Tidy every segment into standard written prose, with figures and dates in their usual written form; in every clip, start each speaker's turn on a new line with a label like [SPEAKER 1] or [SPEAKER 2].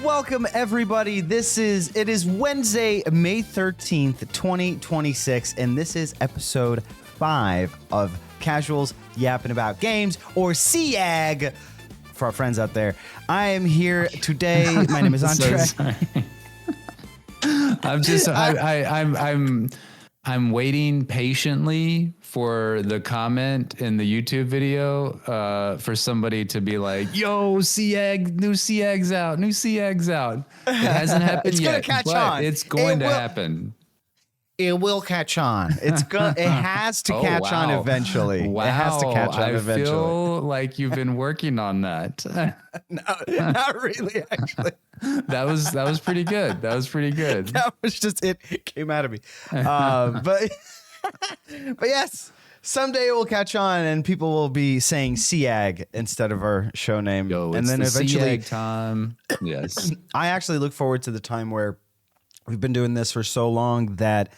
[SPEAKER 1] Welcome everybody. It is Wednesday, May 13th, 2026, and this is episode 5 of Casuals Yapping About Games, or CYAG for our friends out there. I am here today. My name is Andre.
[SPEAKER 2] So sorry. I'm waiting patiently for the comment in the YouTube video for somebody to be like, "Yo, CYAG, new CYAG's out." It hasn't happened yet.
[SPEAKER 1] It's gonna catch on.
[SPEAKER 2] It's going to happen.
[SPEAKER 1] It will catch on. It has to catch on eventually.
[SPEAKER 2] Wow.
[SPEAKER 1] It has to catch on eventually.
[SPEAKER 2] I feel like you've been working on that.
[SPEAKER 1] No, not really, actually.
[SPEAKER 2] That was pretty good.
[SPEAKER 1] That was just it came out of me. But yes, someday it will catch on and people will be saying CYAG instead of our show name.
[SPEAKER 2] And then eventually CYAG time. Yes.
[SPEAKER 1] I actually look forward to the time where we've been doing this for so long that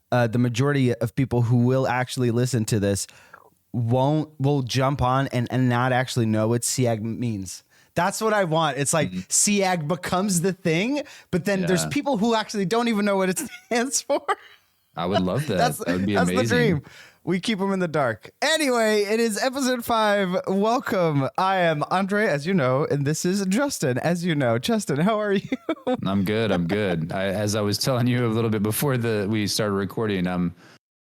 [SPEAKER 1] the majority of people who will actually listen to this will jump on and not actually know what CYAG means. That's what I want. It's like CYAG becomes the thing, but then there's people who actually don't even know what it stands for.
[SPEAKER 2] I would love that. That would be amazing.
[SPEAKER 1] That's the dream. We keep them in the dark. Anyway, it is episode 5. Welcome. I am Andre, as you know, and this is Justin, as you know. Justin, how are you?
[SPEAKER 2] I'm good. As I was telling you a little bit before we started recording,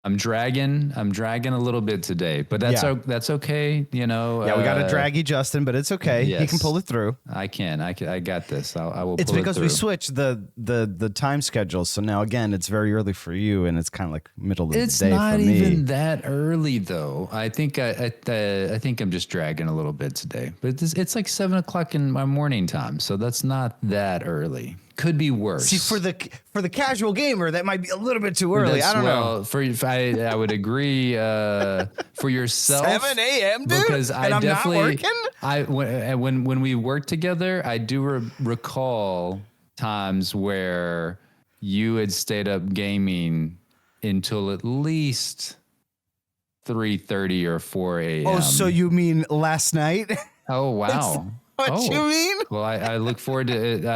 [SPEAKER 2] I'm dragging a little bit today, but that's okay. You know.
[SPEAKER 1] Yeah, we got a draggy Justin, but it's okay. Yes, he can pull it through.
[SPEAKER 2] I got this. I will.
[SPEAKER 1] It's
[SPEAKER 2] pull
[SPEAKER 1] because
[SPEAKER 2] it
[SPEAKER 1] we switched the time schedule, so now again it's very early for you, and it's kind of like middle of the day for me.
[SPEAKER 2] It's not even that early though. I think I'm just dragging a little bit today, but it's like 7 o'clock in my morning time, so that's not that early. Could be worse.
[SPEAKER 1] See, for the casual gamer, that might be a little bit too early. I don't know.
[SPEAKER 2] I would agree. For yourself,
[SPEAKER 1] 7 a.m., dude,
[SPEAKER 2] because
[SPEAKER 1] and I'm not working.
[SPEAKER 2] When we worked together, I do recall times where you had stayed up gaming until at least 3:30 or 4 a.m.
[SPEAKER 1] Oh, so you mean last night?
[SPEAKER 2] Oh, wow.
[SPEAKER 1] What you mean?
[SPEAKER 2] Well, I look forward to it.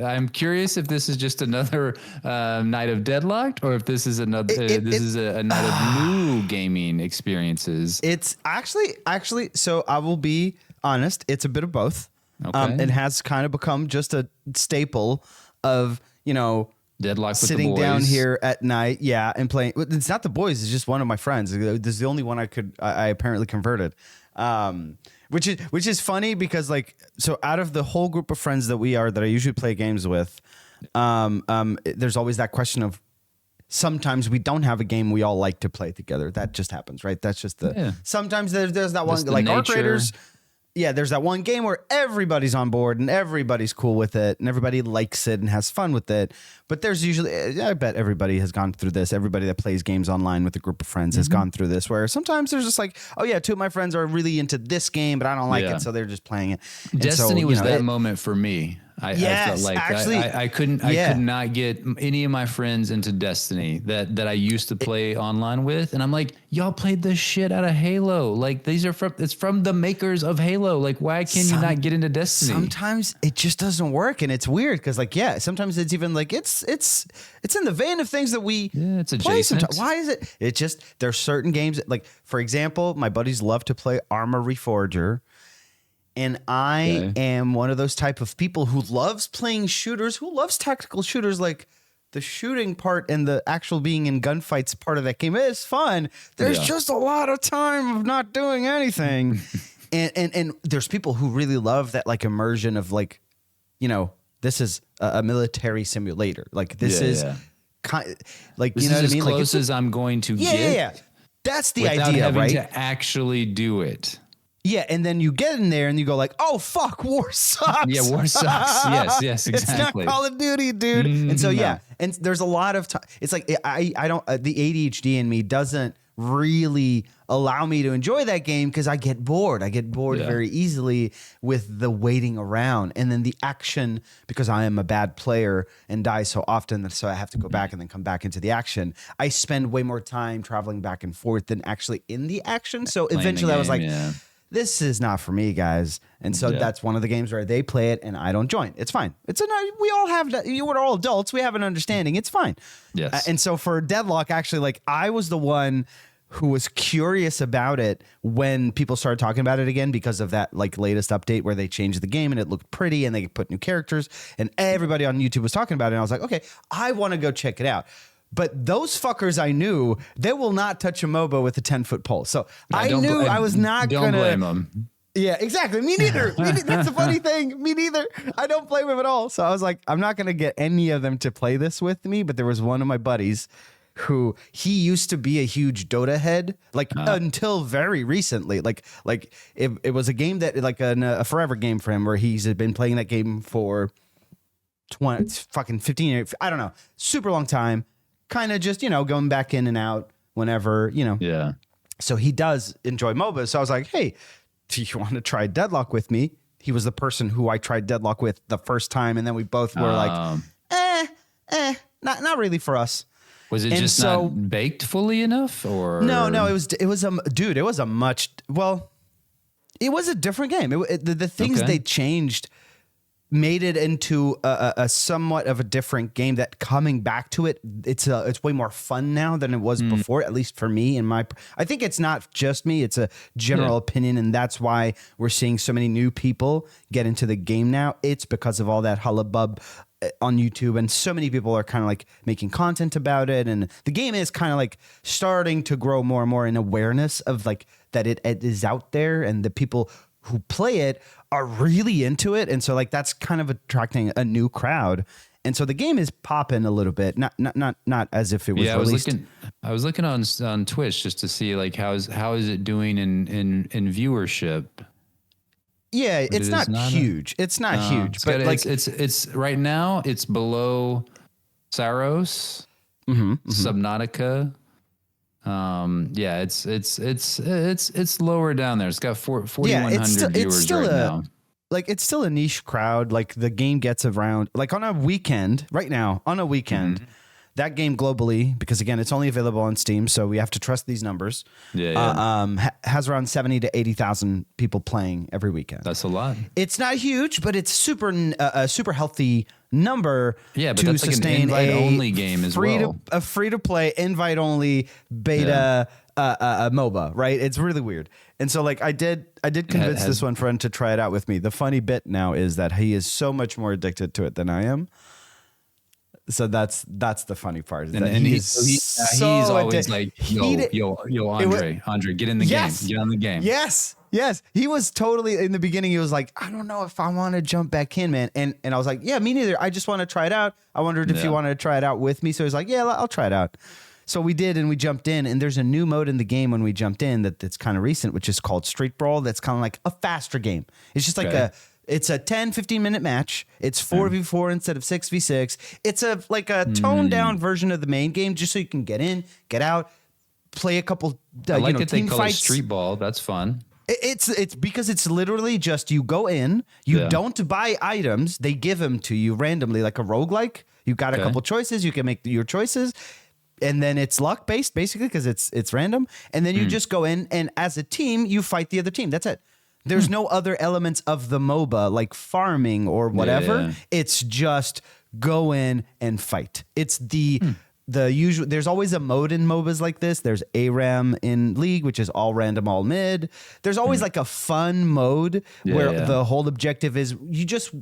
[SPEAKER 2] I'm curious if this is just another night of Deadlock, or if this is another a night of new gaming experiences.
[SPEAKER 1] It's actually. So I will be honest. It's a bit of both.
[SPEAKER 2] Okay.
[SPEAKER 1] It has kind of become just a staple of
[SPEAKER 2] Deadlock
[SPEAKER 1] sitting
[SPEAKER 2] with the boys.
[SPEAKER 1] down here at night, and playing. It's not the boys. It's just one of my friends. This is the only one I apparently converted. Which is funny because so out of the whole group of friends that I usually play games with, there's always that question of sometimes we don't have a game we all like to play together. That just happens, right? That's just sometimes there's that one like Arc Raiders. Yeah, there's that one game where everybody's on board and everybody's cool with it and everybody likes it and has fun with it. But there's usually, I bet everybody has gone through this. Everybody that plays games online with a group of friends has gone through this, where sometimes there's just like, oh yeah, 2 of my friends are really into this game, but I don't like it, so they're just playing it. And
[SPEAKER 2] Destiny was that moment for me. I felt like
[SPEAKER 1] actually,
[SPEAKER 2] I could not get any of my friends into Destiny that I used to play online with, and I'm like, y'all played the shit out of Halo. Like it's from the makers of Halo. Like, why can you not get into Destiny?
[SPEAKER 1] Sometimes it just doesn't work, and it's weird because sometimes it's even like it's in the vein of things that we
[SPEAKER 2] it's
[SPEAKER 1] play
[SPEAKER 2] adjacent.
[SPEAKER 1] sometimes. Why is it? It just there's certain games like, for example, my buddies love to play Armor Reforger. And I am one of those type of people who loves playing shooters, who loves tactical shooters. Like the shooting part and the actual being in gunfights part of that game is fun. There's just a lot of time of not doing anything. and there's people who really love that like immersion of like, this is a military simulator. Like this is kind like,
[SPEAKER 2] this
[SPEAKER 1] you know
[SPEAKER 2] is
[SPEAKER 1] what I mean?
[SPEAKER 2] As close as I'm going to get.
[SPEAKER 1] Yeah. That's the
[SPEAKER 2] without
[SPEAKER 1] idea,
[SPEAKER 2] having
[SPEAKER 1] right?
[SPEAKER 2] to actually do it.
[SPEAKER 1] Yeah, and then you get in there and you go like, "Oh fuck, war sucks."
[SPEAKER 2] Yeah, war sucks. Yes, exactly.
[SPEAKER 1] It's not Call of Duty, dude. And so and there's a lot of time. It's like I don't the ADHD in me doesn't really allow me to enjoy that game because I get bored. I get bored very easily with the waiting around, and then the action because I am a bad player and die so often that so I have to go back and then come back into the action. I spend way more time traveling back and forth than actually in the action. So eventually, I was like. this is not for me, guys. And so that's one of the games where they play it and I don't join. It's fine. We all have that. We're all adults. We have an understanding. It's fine.
[SPEAKER 2] Yes.
[SPEAKER 1] And so for Deadlock, actually, like I was the one who was curious about it when people started talking about it again because of that like latest update where they changed the game and it looked pretty and they put new characters and everybody on YouTube was talking about it. And I was like, okay, I want to go check it out. But those fuckers I knew, they will not touch a MOBA with a 10-foot pole. So I knew I was not going to.
[SPEAKER 2] Don't blame them.
[SPEAKER 1] Yeah, exactly. Me neither. That's the funny thing. Me neither. I don't blame them at all. So I was like, I'm not going to get any of them to play this with me. But there was one of my buddies who he used to be a huge Dota head, like until very recently. Like it was a game that like a forever game for him where he's been playing that game for 15 years. I don't know. Super long time. Kind of just, going back in and out whenever,
[SPEAKER 2] Yeah.
[SPEAKER 1] So he does enjoy MOBAs. So I was like, hey, do you want to try Deadlock with me? He was the person who I tried Deadlock with the first time. And then we both were like, not really for us.
[SPEAKER 2] Was it just not baked fully enough or?
[SPEAKER 1] No, it was it was a different game. The things they changed made it into a somewhat of a different game that coming back to it, it's way more fun now than it was before, at least for me. I think it's not just me, it's a general opinion. And that's why we're seeing so many new people get into the game now. It's because of all that hullabubb on YouTube. And so many people are kind of like making content about it. And the game is kind of like starting to grow more and more in awareness of like that it is out there and the people who play it are really into it. And so like that's kind of attracting a new crowd. And so the game is popping a little bit, not as if it was released.
[SPEAKER 2] I was looking on Twitch just to see like how is it doing in viewership.
[SPEAKER 1] Yeah, it's not huge. It's not huge, but like
[SPEAKER 2] it's right now it's below Saros, Subnautica. It's lower down there. It's got 4,100 viewers now.
[SPEAKER 1] Like it's still a niche crowd. Like the game gets around like on a weekend right now that game globally, because again, it's only available on Steam. So we have to trust these numbers. Has around 70 to 80,000 people playing every weekend.
[SPEAKER 2] That's a lot.
[SPEAKER 1] It's not huge, but it's a super healthy number.
[SPEAKER 2] Yeah, but that's like an invite-only game as well.
[SPEAKER 1] A free-to-play, invite-only beta MOBA, right? It's really weird. And so like I did convince this one friend to try it out with me. The funny bit now is that he is so much more addicted to it than I am. So that's the funny part. Is that
[SPEAKER 2] he's always like, yo, Andre, get in the game. Get on the game.
[SPEAKER 1] Yes. He was totally in the beginning. He was like, I don't know if I want to jump back in, man. And I was like, yeah, me neither. I just want to try it out. I wondered if you wanted to try it out with me. So he's like, yeah, I'll try it out. So we did, and we jumped in, and there's a new mode in the game when we jumped in that's kind of recent, which is called Street Brawl. That's kind of like a faster game. It's just like it's a 10, 15-minute match. It's 4v4 instead of 6v6. It's a toned down version of the main game, just so you can get in, get out, play a couple
[SPEAKER 2] I like it
[SPEAKER 1] team
[SPEAKER 2] they call
[SPEAKER 1] fights.
[SPEAKER 2] It Street Ball. That's fun.
[SPEAKER 1] It's because it's literally just you go in, you don't buy items, they give them to you randomly like a roguelike. You got a couple choices, you can make your choices. And then it's luck based basically because it's random. And then you just go in and as a team, you fight the other team. That's it. There's no other elements of the MOBA like farming or whatever. Yeah. It's just go in and fight. It's the usual. There's always a mode in MOBAs like this. There's ARAM in League, which is all random, all mid. There's always like a fun mode where the whole objective is you just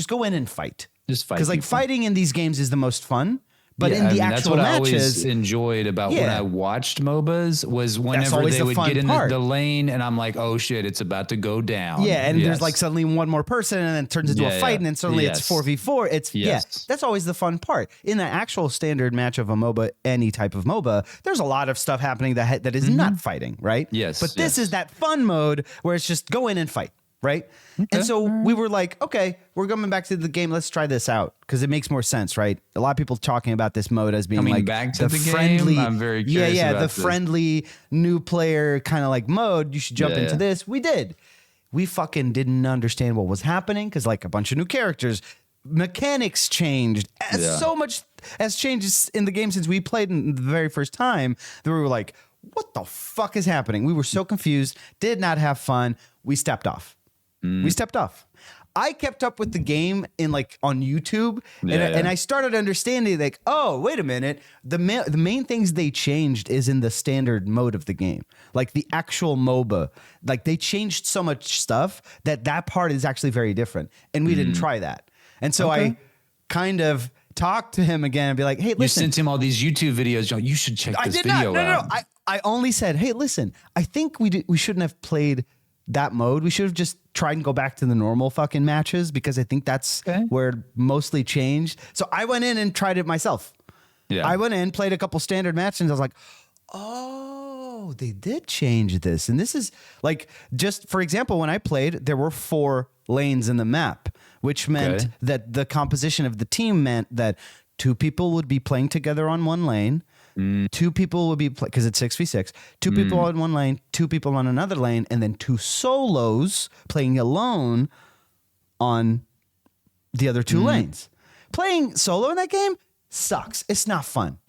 [SPEAKER 1] go in and fight.
[SPEAKER 2] Just fight.
[SPEAKER 1] Because like fighting in these games is the most fun. But in the actual
[SPEAKER 2] that's what
[SPEAKER 1] matches,
[SPEAKER 2] I always enjoyed about when I watched MOBAs was whenever they would get in the lane and I'm like, oh shit, it's about to go down.
[SPEAKER 1] Yeah, and there's like suddenly one more person and then it turns into a fight and then suddenly it's 4v4. It's that's always the fun part. In the actual standard match of a MOBA, any type of MOBA, there's a lot of stuff happening that is not fighting, right?
[SPEAKER 2] Yes.
[SPEAKER 1] But this is that fun mode where it's just go in and fight. Right. Okay. And so we were like, OK, we're coming back to the game. Let's try this out because it makes more sense. Right. A lot of people talking about this mode as being
[SPEAKER 2] coming back to the friendly game. I'm very curious.
[SPEAKER 1] Yeah. The friendly new player kind of like mode. You should jump into this. We did. We fucking didn't understand what was happening because like a bunch of new characters, mechanics changed. So much has changed in the game since we played in the very first time that we were like, what the fuck is happening? We were so confused, did not have fun. We stepped off. We stepped off. I kept up with the game on YouTube, and I started understanding like, oh, wait a minute. The main things they changed is in the standard mode of the game, like the actual MOBA. Like they changed so much stuff that part is actually very different, and we didn't try that. And so I kind of talked to him again and be like, hey, listen.
[SPEAKER 2] You sent him all these YouTube videos. You should check this video out.
[SPEAKER 1] No. I only said, hey, listen, I think we shouldn't have played that mode. We should have just tried and go back to the normal fucking matches because I think that's where it mostly changed. So I went in and tried it myself. Yeah. I went in, played a couple standard matches, and I was like, oh, they did change this. And this is like, just for example, when I played, there were 4 lanes in the map, which meant that the composition of the team meant that 2 people would be playing together on one lane. 2 people would be because it's 6v6. 2 people on one lane, 2 people on another lane, and then 2 solos playing alone on the other 2 lanes. Playing solo in that game sucks. It's not fun.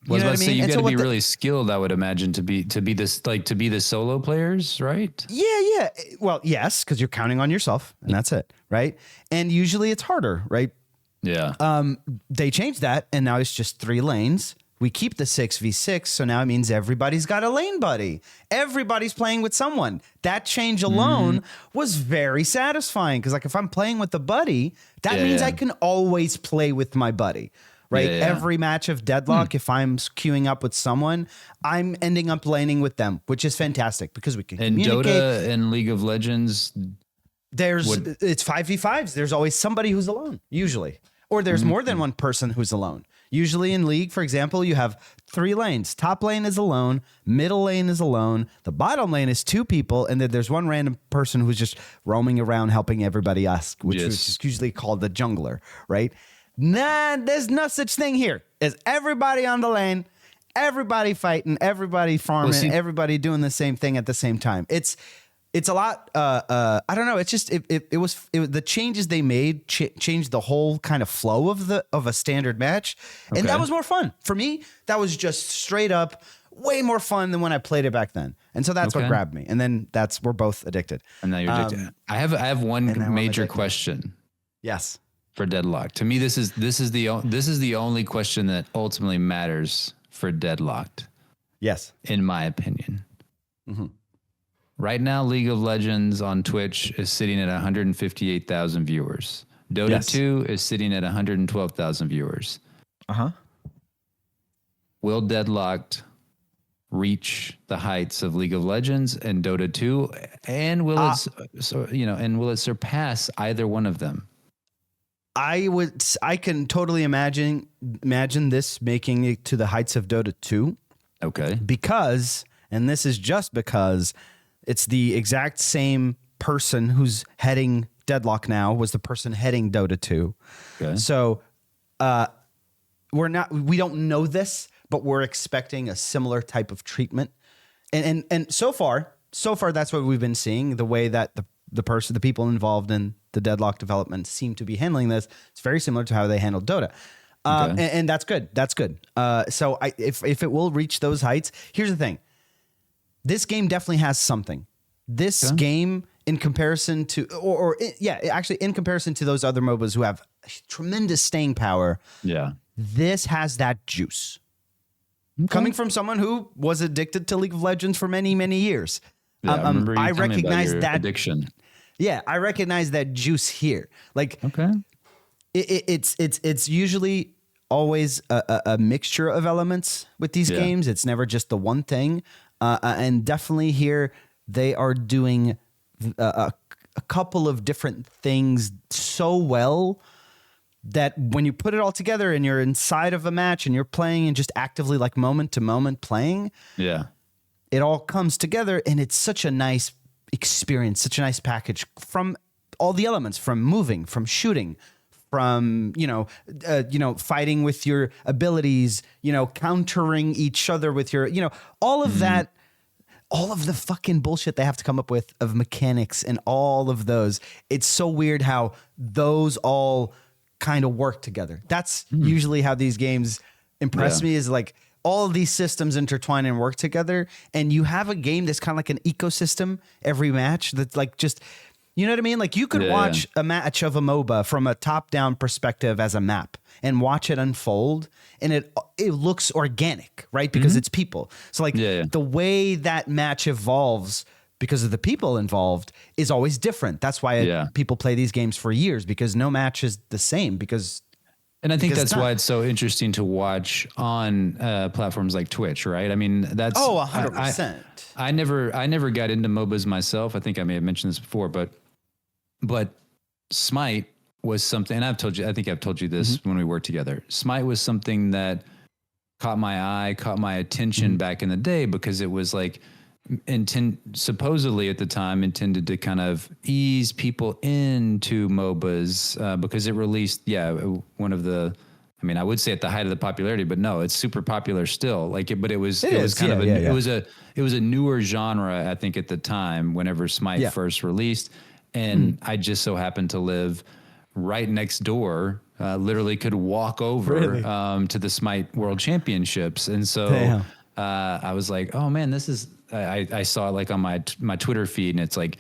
[SPEAKER 2] You got to be really skilled, I would imagine, to be the solo players, right?
[SPEAKER 1] Yeah. Well, yes, because you're counting on yourself, and that's it, right? And usually it's harder, right?
[SPEAKER 2] Yeah.
[SPEAKER 1] They changed that, and now it's just 3 lanes. We keep the 6v6, so now it means everybody's got a lane buddy. Everybody's playing with someone. That change alone was very satisfying because, like, if I'm playing with a buddy, that means I can always play with my buddy, right? Every match of Deadlock, if I'm queuing up with someone, I'm ending up laning with them, which is fantastic because we can communicate.
[SPEAKER 2] Dota and League of Legends,
[SPEAKER 1] it's 5v5s. There's always somebody who's alone, usually, or there's more than one person who's alone. Usually in League, for example, you have 3 lanes. Top lane is alone. Middle lane is alone. The bottom lane is 2 people. And then there's one random person who's just roaming around helping everybody else, which is usually called the jungler, right? Nah, there's no such thing here. It's everybody on the lane, everybody fighting, everybody farming, everybody doing the same thing at the same time. It's a lot. I don't know. It's just it was the changes they made changed the whole kind of flow of a standard match, and that was more fun for me. That was just straight up way more fun than when I played it back then, and so that's what grabbed me. And then we're both addicted.
[SPEAKER 2] And now you're addicted. I have one major question.
[SPEAKER 1] Yes,
[SPEAKER 2] for Deadlock. To me, this is the only question that ultimately matters for Deadlocked.
[SPEAKER 1] Yes,
[SPEAKER 2] in my opinion. Mm-hmm. Right now, League of Legends on Twitch is sitting at 158,000 viewers. Dota 2 is sitting at 112,000 viewers. Will Deadlocked reach the heights of League of Legends and Dota 2, and will it surpass either one of them?
[SPEAKER 1] I can totally imagine this making it to the heights of Dota 2.
[SPEAKER 2] Okay.
[SPEAKER 1] Because, and this is just because, it's the exact same person who's heading Deadlock now was the person heading Dota 2. Okay. So we don't know this, but we're expecting a similar type of treatment. And so far that's what we've been seeing, the way that the people involved in the Deadlock development seem to be handling this. It's very similar to how they handled Dota. And that's good. That's good. So if it will reach those heights, here's the thing. This game definitely has something. This game, in comparison to, actually in comparison to those other MOBAs who have tremendous staying power, this has that juice. Okay. Coming from someone who was addicted to League of Legends for many, many years, I recognize that
[SPEAKER 2] addiction.
[SPEAKER 1] Yeah, I recognize that juice here. Like, it's usually always a mixture of elements with these games. It's never just the one thing. And definitely here, they are doing a couple of different things so well that when you put it all together and you're inside of a match and you're playing and just actively like moment to moment playing, it all comes together and it's such a nice experience, such a nice package from all the elements, from moving, from shooting, from, fighting with your abilities, countering each other with your, all of that, all of the fucking bullshit they have to come up with of mechanics and all of those. It's so weird how those all kind of work together. That's usually how these games impress me, is like, all of these systems intertwine and work together, and you have a game that's kind of like an ecosystem every match that's like just, you know what I mean? Like you could watch a match of a MOBA from a top-down perspective as a map and watch it unfold, and it looks organic, right? Because it's people. So like the way that match evolves because of the people involved is always different. That's why people play these games for years, because no match is the same
[SPEAKER 2] And I think that's why it's so interesting to watch on platforms like Twitch, right? I mean, that's
[SPEAKER 1] 100%.
[SPEAKER 2] I never got into MOBAs myself. I think I may have mentioned this before, but Smite was something, and I think I've told you this when we worked together. Smite was something that caught my attention back in the day, because it was like supposedly at the time intended to kind of ease people into MOBAs, because it released one of the, I mean, I would say at the height of the popularity, but no, it's super popular still. Like it, but it was kind of it was a newer genre, I think, at the time whenever Smite first released, and I just so happened to live right next door. Literally could walk over to the Smite World Championships, and so I was like, oh man, this is. I saw it like on my Twitter feed, and it's like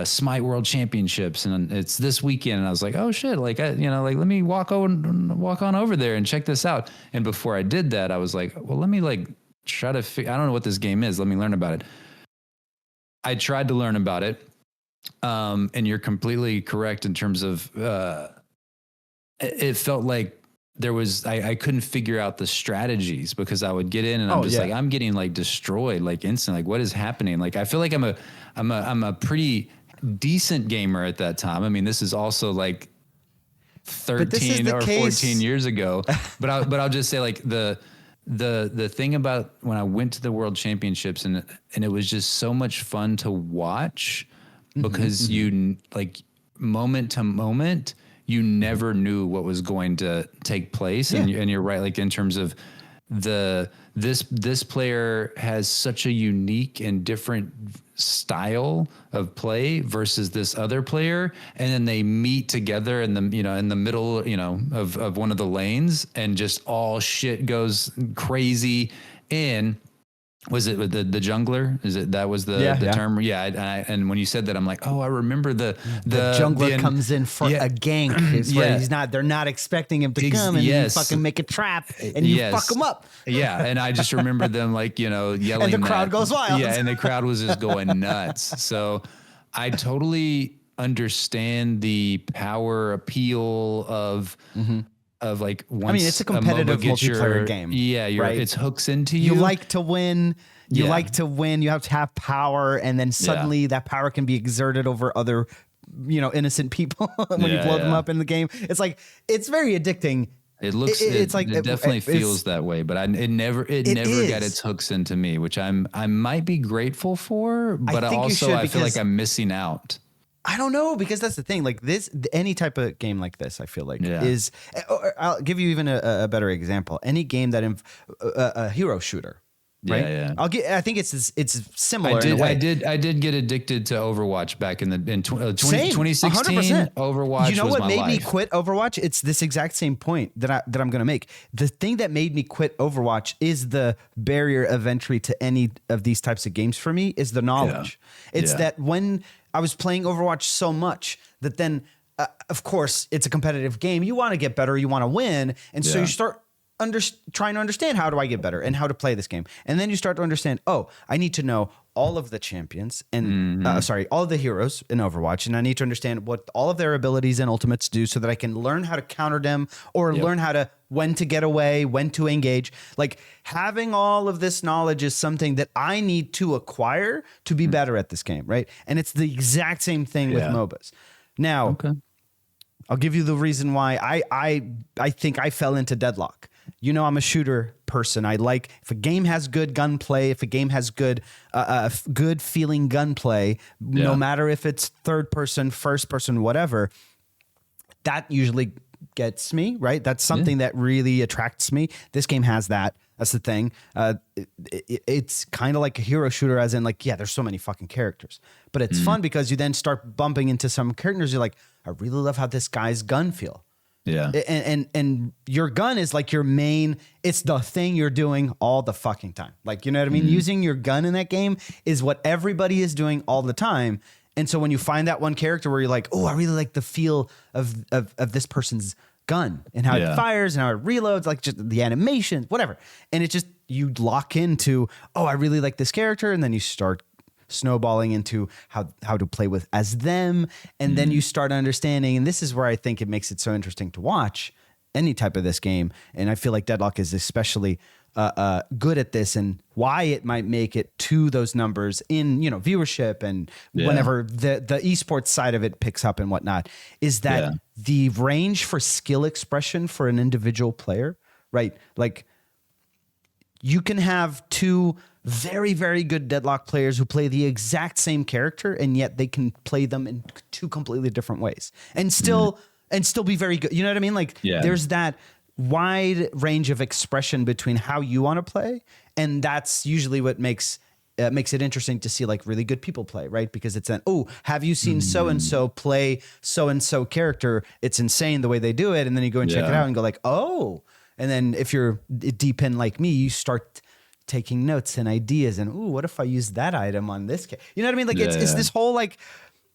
[SPEAKER 2] Smite World Championships, and it's this weekend. And I was like, oh shit, like let me walk on over there and check this out. And before I did that, I was like, well, let me like try to. I don't know what this game is. Let me learn about it. I tried to learn about it, and you're completely correct in terms of it felt like. There was, I couldn't figure out the strategies, because I would get in and I'm just like, I'm getting like destroyed like instantly. Like what is happening? Like, I feel like I'm a pretty decent gamer at that time. I mean, this is also like 13 or 14 years ago, but I'll just say like the thing about when I went to the World Championships, and it was just so much fun to watch, because you like moment to moment, you never knew what was going to take place. And you're right. Like in terms of this player has such a unique and different style of play versus this other player. And then they meet together in the middle, of one of the lanes, and just all shit goes crazy. And was it the jungler? That was the term? Yeah. And when you said that, I'm like, oh, I remember the
[SPEAKER 1] jungler comes in for a gank. It's where they're not expecting him to come, and you fucking make a trap and you fuck him up.
[SPEAKER 2] Yeah. And I just remember them like, yelling. And
[SPEAKER 1] the crowd goes wild.
[SPEAKER 2] Yeah. And the crowd was just going nuts. So I totally understand the power appeal of like, once,
[SPEAKER 1] I mean, it's a competitive multiplayer game.
[SPEAKER 2] Yeah, right? It's hooks into you.
[SPEAKER 1] You like to win. You like to win. You have to have power, and then suddenly that power can be exerted over other, innocent people when you blow them up in the game. It's like, it's very addicting.
[SPEAKER 2] It looks. It definitely feels that way, but it never got its hooks into me, which I might be grateful for, but I feel like I'm missing out.
[SPEAKER 1] I don't know, because that's the thing. Like any type of game like this, I feel like is. I'll give you even a better example. Any game that a hero shooter, right?
[SPEAKER 2] Yeah.
[SPEAKER 1] I think it's similar. In a way.
[SPEAKER 2] I did get addicted to Overwatch back in 2016.
[SPEAKER 1] 100%.
[SPEAKER 2] Overwatch.
[SPEAKER 1] You know
[SPEAKER 2] was
[SPEAKER 1] what
[SPEAKER 2] my
[SPEAKER 1] made
[SPEAKER 2] life.
[SPEAKER 1] me quit Overwatch? It's this exact same point that I'm going to make. The thing that made me quit Overwatch is the barrier of entry to any of these types of games for me is the knowledge. It's that when I was playing Overwatch so much that then, of course, it's a competitive game. You want to get better. You want to win. And so you start trying to understand, how do I get better and how to play this game? And then you start to understand, I need to know all of the champions and all of the heroes in Overwatch. And I need to understand what all of their abilities and ultimates do so that I can learn how to counter them or learn how to when to get away, when to engage. Like having all of this knowledge is something that I need to acquire to be better at this game, right? And it's the exact same thing with MOBAs. Now, I'll give you the reason why I think I fell into Deadlock. I'm a shooter person. I like if a game has good gunplay, if a game has good feeling gunplay, no matter if it's third person, first person, whatever, that usually gets me, right? That's something that really attracts me. This game has that. That's the thing. It's kind of like a hero shooter, as in like, there's so many fucking characters, but it's fun because you then start bumping into some characters. You're like, I really love how this guy's gun feel.
[SPEAKER 2] Yeah.
[SPEAKER 1] And your gun is like your main, it's the thing you're doing all the fucking time. Like, you know what I mean? Using your gun in that game is what everybody is doing all the time. And so when you find that one character where you're like, oh, I really like the feel of this person's gun and how it fires and how it reloads, like just the animation, whatever. And it just, you lock into, oh, I really like this character. And then you start snowballing into how to play with as them. And then you start understanding. And this is where I think it makes it so interesting to watch any type of this game. And I feel like Deadlock is especially good at this, and why it might make it to those numbers in, you know, viewership and whenever the esports side of it picks up and whatnot, is that the range for skill expression for an individual player, right? Like you can have two very, very good Deadlock players who play the exact same character, and yet they can play them in two completely different ways and still be very good. You know what I mean? Like there's that wide range of expression between how you want to play, and that's usually what makes it interesting to see like really good people play, right? Because it's an, oh, have you seen so and so play so and so character? It's insane the way they do it, and then you go and check it out and go like, oh, and then if you're deep in like me, you start taking notes and ideas and, ooh, what if I use that item on this? You know what I mean? Like it's this whole like,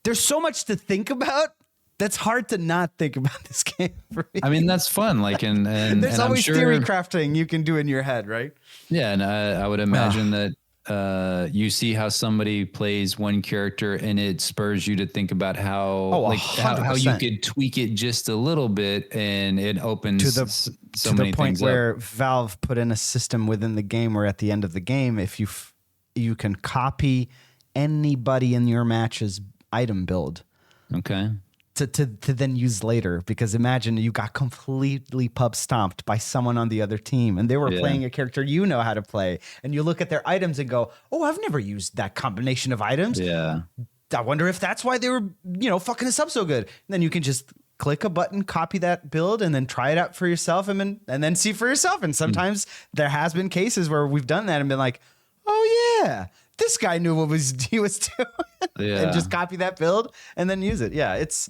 [SPEAKER 1] there's so much to think about. That's hard to not think about this game for me.
[SPEAKER 2] I mean, that's fun. Like, and
[SPEAKER 1] there's
[SPEAKER 2] and
[SPEAKER 1] always
[SPEAKER 2] I'm sure,
[SPEAKER 1] theory crafting you can do in your head, right?
[SPEAKER 2] Yeah, and I would imagine that you see how somebody plays one character, and it spurs you to think about how how you could tweak it just a little bit, and it opens to the point
[SPEAKER 1] where Valve put in a system within the game where at the end of the game, if you can copy anybody in your match's item build.
[SPEAKER 2] Okay.
[SPEAKER 1] To then use later, because imagine you got completely pub stomped by someone on the other team and they were playing a character you know how to play, and you look at their items and go, oh, I've never used that combination of items. Yeah. I wonder if that's why they were, you know, fucking us up so good. And then you can just click a button, copy that build, and then try it out for yourself and then see for yourself. And sometimes there has been cases where we've done that and been like, oh yeah, this guy knew what he was doing. And just copy that build and then use it. Yeah, it's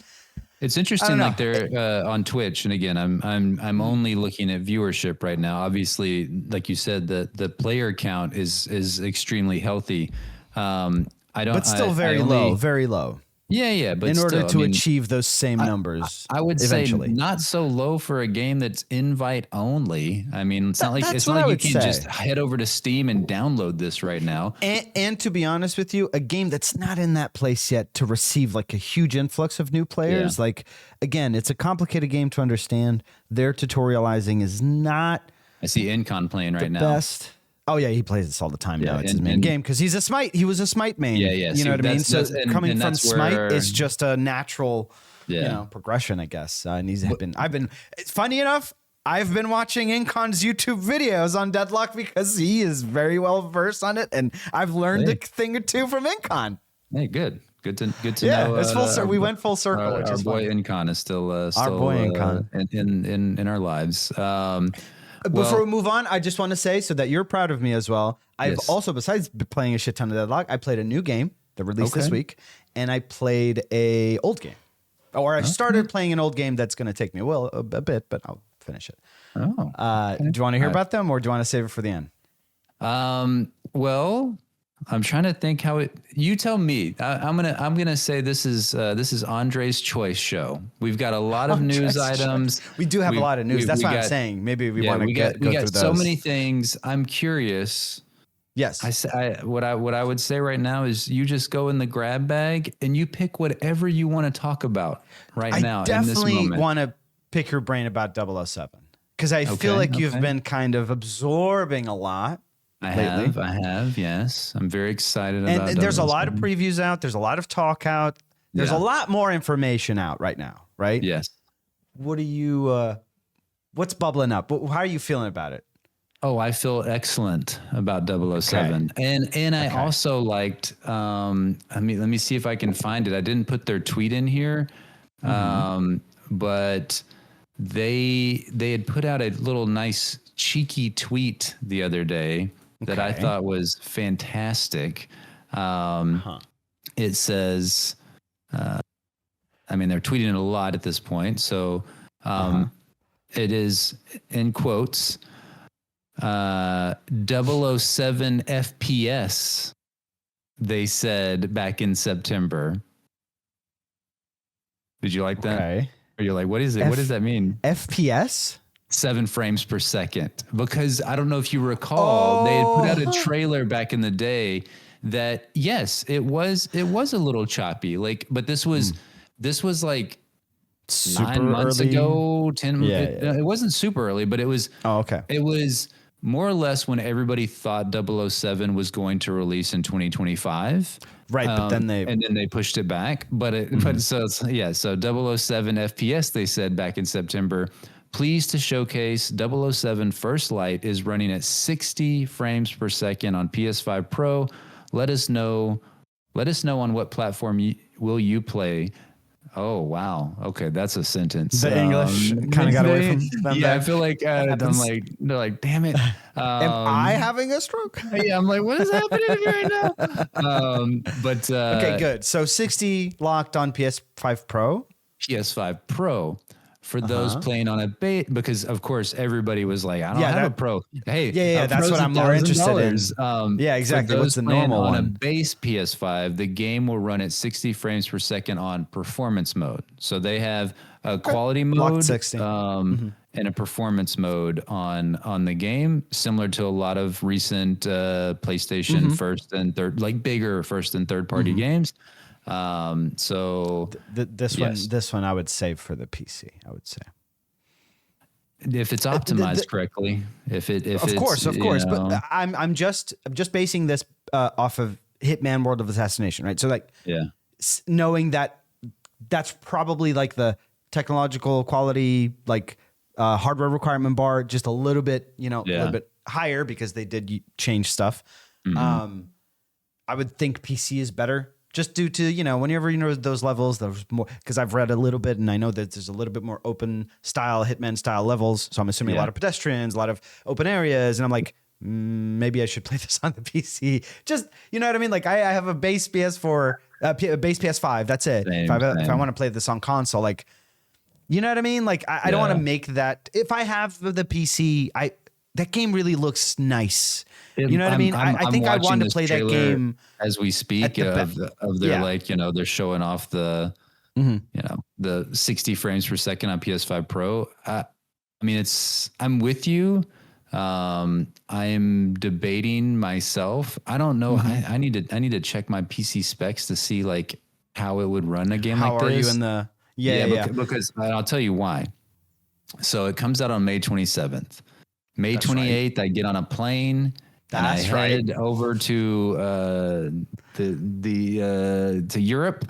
[SPEAKER 2] interesting. Like they're on Twitch, and again, I'm only looking at viewership right now. Obviously, like you said, the player count is extremely healthy.
[SPEAKER 1] But still very low.
[SPEAKER 2] Yeah, but
[SPEAKER 1] in order to achieve those same numbers,
[SPEAKER 2] I would eventually say not so low for a game that's invite only. I mean, it's not like you can just head over to Steam and download this right now.
[SPEAKER 1] And to be honest with you, a game that's not in that place yet to receive like a huge influx of new players. Like, again, it's a complicated game to understand. Their tutorializing is not.
[SPEAKER 2] I see Incon playing right now.
[SPEAKER 1] Best. Oh yeah, he plays this all the time now. It's his main game because he's a Smite. He was a Smite main. Yeah. You know what I mean? So coming from Smite is just a natural, you know, progression, I guess. And funny enough, I've been watching Incon's YouTube videos on Deadlock because he is very well versed on it, and I've learned a thing or two from Incon.
[SPEAKER 2] Hey, good to know.
[SPEAKER 1] Yeah, it's full circle. We went full circle.
[SPEAKER 2] Our boy Incon is still
[SPEAKER 1] our boy Incon
[SPEAKER 2] in our lives.
[SPEAKER 1] Before we move on, I just want to say, so that you're proud of me as well, I've also, besides playing a shit ton of Deadlock, I played a new game that released this week, and I played a old game. Or I started playing an old game that's going to take me a bit, but I'll finish it. Do you want to hear about them, or do you want to save it for the end?
[SPEAKER 2] Well, I'm trying to think how it. You tell me. I'm gonna say this is Andre's choice show. We've got a lot of news items.
[SPEAKER 1] We do have a lot of news. That's what I'm saying. Maybe we want to go through those.
[SPEAKER 2] So many things. I'm curious.
[SPEAKER 1] Yes.
[SPEAKER 2] What I would say right now is you just go in the grab bag and you pick whatever you want to talk about now. I
[SPEAKER 1] definitely want to pick your brain about 007 because I feel like you've been kind of absorbing a lot.
[SPEAKER 2] I have, yes. I'm very excited about it.
[SPEAKER 1] And there's a lot of previews out. There's a lot of talk out. There's a lot more information out right now, right?
[SPEAKER 2] Yes.
[SPEAKER 1] What are you, what's bubbling up? How are you feeling about it?
[SPEAKER 2] Oh, I feel excellent about 007. Okay. And I also liked, let me see if I can find it. I didn't put their tweet in here, but they had put out a little nice cheeky tweet the other day that I thought was fantastic. It says, they're tweeting it a lot at this point. So It is in quotes 007 FPS. They said back in September. Did you like that?
[SPEAKER 1] Okay.
[SPEAKER 2] Or you're like, what is it? What does that mean?
[SPEAKER 1] FPS?
[SPEAKER 2] 7 frames per second. Because I don't know if you recall, they had put out a trailer back in the day that yes, it was a little choppy. Like, but this was like
[SPEAKER 1] Super
[SPEAKER 2] 9 months
[SPEAKER 1] early
[SPEAKER 2] ago, 10.
[SPEAKER 1] Yeah,
[SPEAKER 2] It wasn't super early, but it was.
[SPEAKER 1] Oh, okay.
[SPEAKER 2] It was more or less when everybody thought 007 was going to release in 2025.
[SPEAKER 1] Right, but then
[SPEAKER 2] they pushed it back. But so 007 FPS, they said back in September. Pleased to showcase 007 First Light is running at 60 frames per second on PS5 Pro. Let us know on what platform will you play. Oh, wow. Okay, that's a sentence.
[SPEAKER 1] The English kind of got away from them.
[SPEAKER 2] Yeah, I feel like they're like, damn it.
[SPEAKER 1] Am I having a stroke?
[SPEAKER 2] Yeah, I'm like, what is happening to me right now?
[SPEAKER 1] Okay, good. So 60 locked on PS5 Pro.
[SPEAKER 2] PS5 Pro. For those playing on a base, because of course everybody was like, I don't have a Pro. Hey,
[SPEAKER 1] yeah, that's what I'm more interested in. Yeah, exactly. What's the normal
[SPEAKER 2] on
[SPEAKER 1] one?
[SPEAKER 2] a base PS5, the game will run at 60 frames per second on performance mode. So they have a quality mode
[SPEAKER 1] 60.
[SPEAKER 2] And a performance mode on the game, similar to a lot of recent PlayStation first and third, like bigger first and third party games. So
[SPEAKER 1] this one I would save for the PC. I would say
[SPEAKER 2] if it's optimized correctly,
[SPEAKER 1] of course, but I'm just basing this off of Hitman World of Assassination, right? So like, knowing that that's probably like the technological quality, like hardware requirement bar, just a little bit, a little bit higher because they did change stuff. I would think PC is better. Just due to, whenever those levels, there's more, because I've read a little bit and I know that there's a little bit more open style, Hitman style levels. So I'm assuming a lot of pedestrians, a lot of open areas. And I'm like, maybe I should play this on the PC. Just, you know what I mean? Like I have a base PS4, base PS5. That's it. If I want to play this on console, like, you know what I mean? Like I don't want to make that. If I have the PC, that game really looks nice. You know what I mean? I think I want to play that game
[SPEAKER 2] as we speak of their like, they're showing off the, the 60 frames per second on PS5 Pro. I mean, I'm with you. I'm debating myself. I don't know. I need to check my PC specs to see like how it would run a game like this.
[SPEAKER 1] How are you in the,
[SPEAKER 2] because I'll tell you why. So it comes out on May 27th. May 28th, I get on a plane and I head over to to Europe,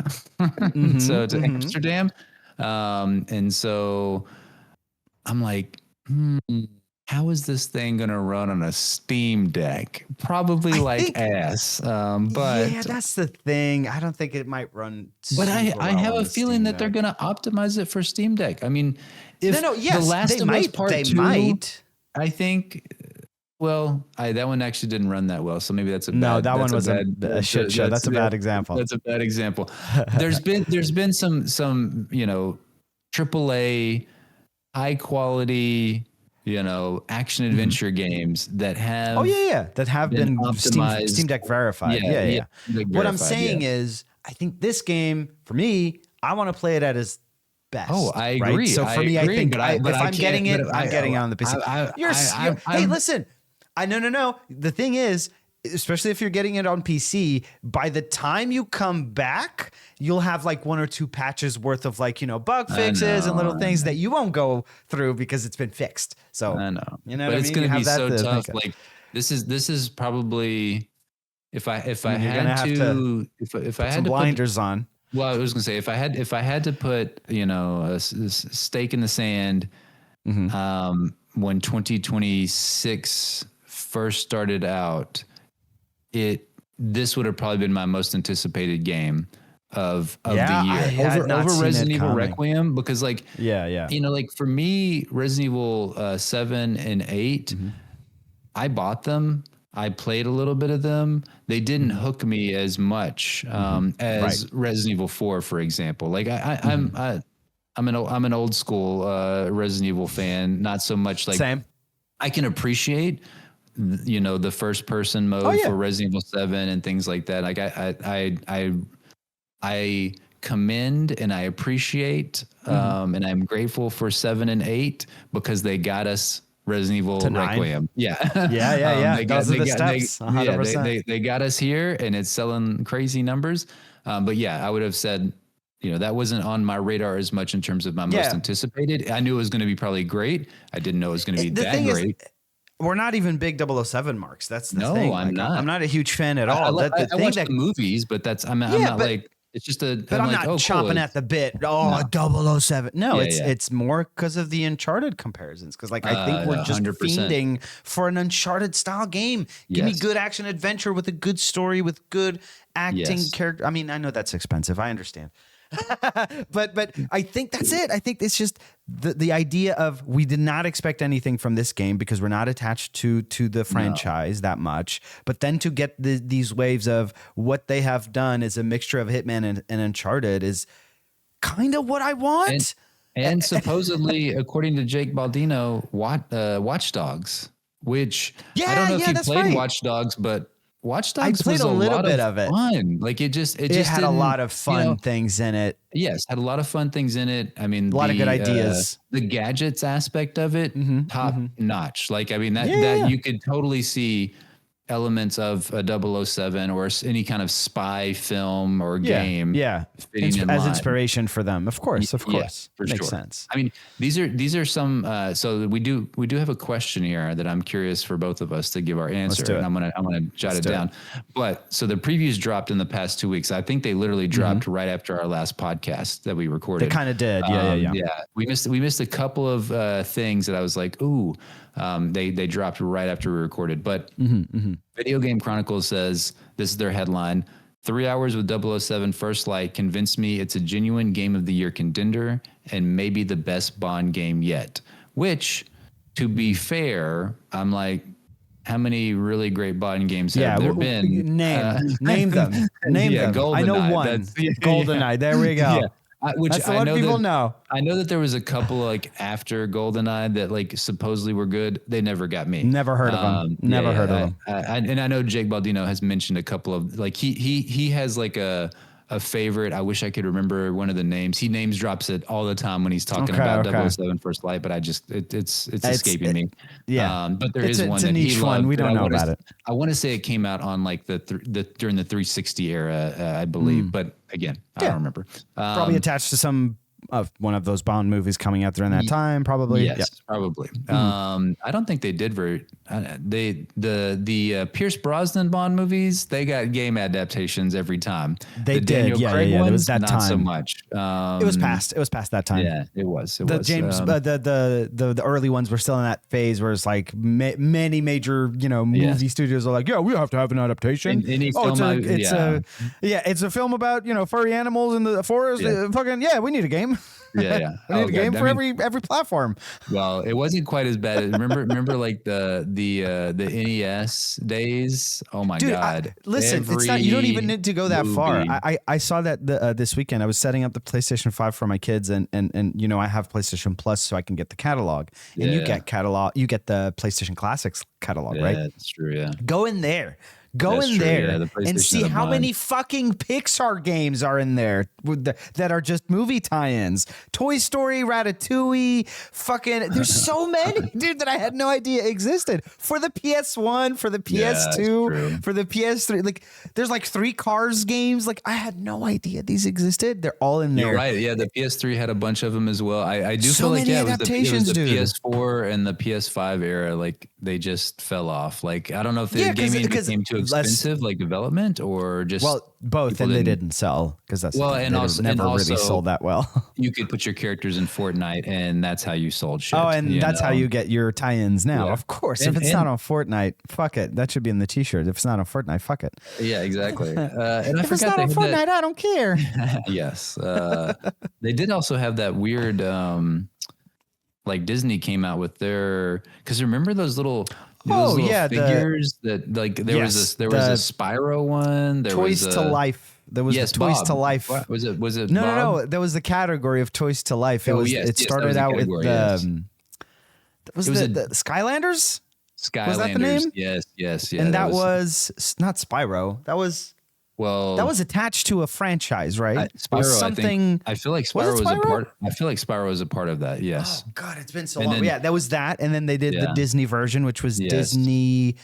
[SPEAKER 2] so to Amsterdam, and so I'm like, how is this thing gonna run on a Steam Deck? Probably ass, but
[SPEAKER 1] yeah, that's the thing. I don't think it might run.
[SPEAKER 2] But I have a feeling that they're gonna optimize it for Steam Deck. I mean, if The Last of Us Part 2,
[SPEAKER 1] might.
[SPEAKER 2] I think. Well, that one actually didn't run that well, so maybe that's a bad.
[SPEAKER 1] No, that one was a shit show. That's a bad example.
[SPEAKER 2] That's a bad example. There's been some AAA high quality action adventure games that have
[SPEAKER 1] that have been Steam Deck verified. Yeah. What I'm saying is, I think this game for me, I want to play it at its best.
[SPEAKER 2] Oh, I agree.
[SPEAKER 1] Right? So for me, I think if I'm getting it, I'm getting it on the PC. Hey, listen. No. The thing is, especially if you're getting it on PC, by the time you come back, you'll have like 1 or 2 patches worth of like, bug fixes and little things that you won't go through because it's been fixed. So
[SPEAKER 2] I know,
[SPEAKER 1] but
[SPEAKER 2] what
[SPEAKER 1] it's
[SPEAKER 2] going to be so tough. Like this is probably if I had to
[SPEAKER 1] put blinders on.
[SPEAKER 2] Well, I was going to say if I had to put a stake in the sand, when 2026 first started out, this would have probably been my most anticipated game of the year over Resident Evil Requiem, because like like for me, Resident Evil 7 and 8, I bought them. I played a little bit of them. They didn't hook me as much as Resident Evil 4, for example. Like I'm an old school Resident Evil fan. Not so much like
[SPEAKER 1] Same.
[SPEAKER 2] I can appreciate the first person mode for Resident Evil 7 and things like that. Like I commend and I appreciate and I'm grateful for 7 and 8 because they got us Resident Evil Requiem. Yeah.
[SPEAKER 1] Yeah. Those are the steps. 100%.
[SPEAKER 2] They got us here and it's selling crazy numbers. But yeah, I would have said, that wasn't on my radar as much in terms of my most anticipated. I knew it was going to be probably great. I didn't know it was going to be that great.
[SPEAKER 1] We're not even big 007 marks. That's the thing.
[SPEAKER 2] No, I'm not.
[SPEAKER 1] I'm not a huge fan at all.
[SPEAKER 2] I watch the movies, but I'm not like, it's just a.
[SPEAKER 1] But I'm not chomping at the bit. Oh, no. 007. No, it's more because of the Uncharted comparisons. Because I think we're just 100%. Fiending for an Uncharted style game. Give me good action adventure with a good story with good acting character. I mean, I know that's expensive. I understand. but I think that's it. I think it's just the idea of we did not expect anything from this game because we're not attached to the franchise that much. But then to get these waves of what they have done is a mixture of Hitman and Uncharted is kind of what I want.
[SPEAKER 2] And supposedly, according to Jake Baldino, Watch Dogs, which I don't know if you played Watch Dogs, but Watch Dogs
[SPEAKER 1] I played a little bit of it.
[SPEAKER 2] Fun. Like it just
[SPEAKER 1] had a lot of fun things in it.
[SPEAKER 2] Yes, had a lot of fun things in it. I mean,
[SPEAKER 1] a lot of good ideas.
[SPEAKER 2] The gadgets aspect of it, top notch. Like I mean, that you could totally see elements of a 007 or any kind of spy film or game.
[SPEAKER 1] Yeah, as inspiration for them. Of course.
[SPEAKER 2] For
[SPEAKER 1] Makes
[SPEAKER 2] sure.
[SPEAKER 1] sense.
[SPEAKER 2] I mean, these are some. So we do have a question here that I'm curious for both of us to give our answer, and I'm gonna jot it down. But so the previews dropped in the past 2 weeks. I think they literally dropped right after our last podcast that we recorded.
[SPEAKER 1] They kind of did. Yeah.
[SPEAKER 2] We missed a couple of things that I was like, ooh. They dropped right after we recorded, but Video Game Chronicles says this is their headline: 3 hours with 007 First Light convinced me it's a genuine Game of the Year contender and maybe the best Bond game yet. Which, to be fair, I'm like, how many really great Bond games have there been?
[SPEAKER 1] Name them. Name them.
[SPEAKER 2] GoldenEye,
[SPEAKER 1] I know one. GoldenEye. There we go.
[SPEAKER 2] Yeah. Which
[SPEAKER 1] that's what people know.
[SPEAKER 2] I know that there was a couple like after GoldenEye that like supposedly were good. They never got me.
[SPEAKER 1] Never heard of them. Never heard of them.
[SPEAKER 2] And I know Jake Baldino has mentioned a couple of like he has like a favorite. I wish I could remember one of the names. He names drops it all the time when he's talking about 007 First Light, but I just it's escaping me.
[SPEAKER 1] Yeah.
[SPEAKER 2] But there is one
[SPEAKER 1] it's a
[SPEAKER 2] that
[SPEAKER 1] niche
[SPEAKER 2] he
[SPEAKER 1] one.
[SPEAKER 2] loved,
[SPEAKER 1] We don't know about it.
[SPEAKER 2] I want to say it came out on like the during the 360 era, I believe. But again, I don't remember.
[SPEAKER 1] Probably attached to some of one of those Bond movies coming out during that time, probably.
[SPEAKER 2] Yes, probably. I don't think they did the Pierce Brosnan Bond movies. They got game adaptations every time.
[SPEAKER 1] They did. Daniel Craig ones,
[SPEAKER 2] it
[SPEAKER 1] was that
[SPEAKER 2] not
[SPEAKER 1] time.
[SPEAKER 2] So much.
[SPEAKER 1] It was past. It was past that time.
[SPEAKER 2] Yeah, it was.
[SPEAKER 1] James, the early ones were still in that phase where it's like many major movie studios are like, we have to have an adaptation. It's a film about furry animals in the forest. We need a game.
[SPEAKER 2] Yeah.
[SPEAKER 1] We need a game for every platform.
[SPEAKER 2] Well, it wasn't quite as bad. Remember like the NES days. Oh my God!
[SPEAKER 1] Listen, it's not. You don't even need to go that far. I saw that this weekend. I was setting up the PlayStation 5 for my kids, and I have PlayStation Plus, so I can get the catalog. And you get the PlayStation Classics catalog, right?
[SPEAKER 2] Yeah, that's true. Yeah,
[SPEAKER 1] go in there. Go in there and see how many fucking Pixar games are in there that are just movie tie-ins. Toy Story, Ratatouille, fucking. There's so many, dude, that I had no idea existed. For the PS1, for the PS2, for the PS3. Like, there's like 3 Cars games. Like, I had no idea these existed. They're all in there.
[SPEAKER 2] You're right. Yeah, the PS3 had a bunch of them as well. I do
[SPEAKER 1] so
[SPEAKER 2] feel like
[SPEAKER 1] it was the
[SPEAKER 2] PS4 and the PS5 era. Like, they just fell off. Like, I don't know if the gaming became too expensive, like development, or just
[SPEAKER 1] both, and they didn't sell because that's never really sold that well.
[SPEAKER 2] You could put your characters in Fortnite, and that's how you sold shit.
[SPEAKER 1] Oh, and that's how you get your tie-ins now. Of course, if it's not on Fortnite, fuck it. That should be in the T-shirt. If it's not on Fortnite, fuck it.
[SPEAKER 2] Yeah, exactly. And
[SPEAKER 1] if it's not on Fortnite, I don't care.
[SPEAKER 2] Yes, they did also have that weird. Like Disney came out with their, because remember those little figures that like there was a Spyro one. There
[SPEAKER 1] Toys
[SPEAKER 2] was
[SPEAKER 1] to Life. There was
[SPEAKER 2] Yes,
[SPEAKER 1] the Toys
[SPEAKER 2] Bob.
[SPEAKER 1] to Life.
[SPEAKER 2] What? Was it
[SPEAKER 1] No,
[SPEAKER 2] Bob?
[SPEAKER 1] no. There was the category of Toys to Life. It
[SPEAKER 2] Oh,
[SPEAKER 1] was.
[SPEAKER 2] yes,
[SPEAKER 1] It
[SPEAKER 2] yes, that
[SPEAKER 1] started
[SPEAKER 2] was the
[SPEAKER 1] out with
[SPEAKER 2] category,
[SPEAKER 1] the.
[SPEAKER 2] yes.
[SPEAKER 1] Was
[SPEAKER 2] It was
[SPEAKER 1] the Skylanders?
[SPEAKER 2] Skylanders.
[SPEAKER 1] Was that the name?
[SPEAKER 2] Yes, yeah.
[SPEAKER 1] And that was not Spyro. That was attached to a franchise, right?
[SPEAKER 2] Spyro.
[SPEAKER 1] It was something.
[SPEAKER 2] I feel like
[SPEAKER 1] Was it
[SPEAKER 2] Spyro was a
[SPEAKER 1] Spyro?
[SPEAKER 2] part. I feel like Spyro was a part of that. Yes.
[SPEAKER 1] Oh God, it's been so
[SPEAKER 2] And
[SPEAKER 1] long.
[SPEAKER 2] then-
[SPEAKER 1] Yeah, that was that, and then they did the
[SPEAKER 2] Yeah.
[SPEAKER 1] Disney version, which was
[SPEAKER 2] Yes.
[SPEAKER 1] Disney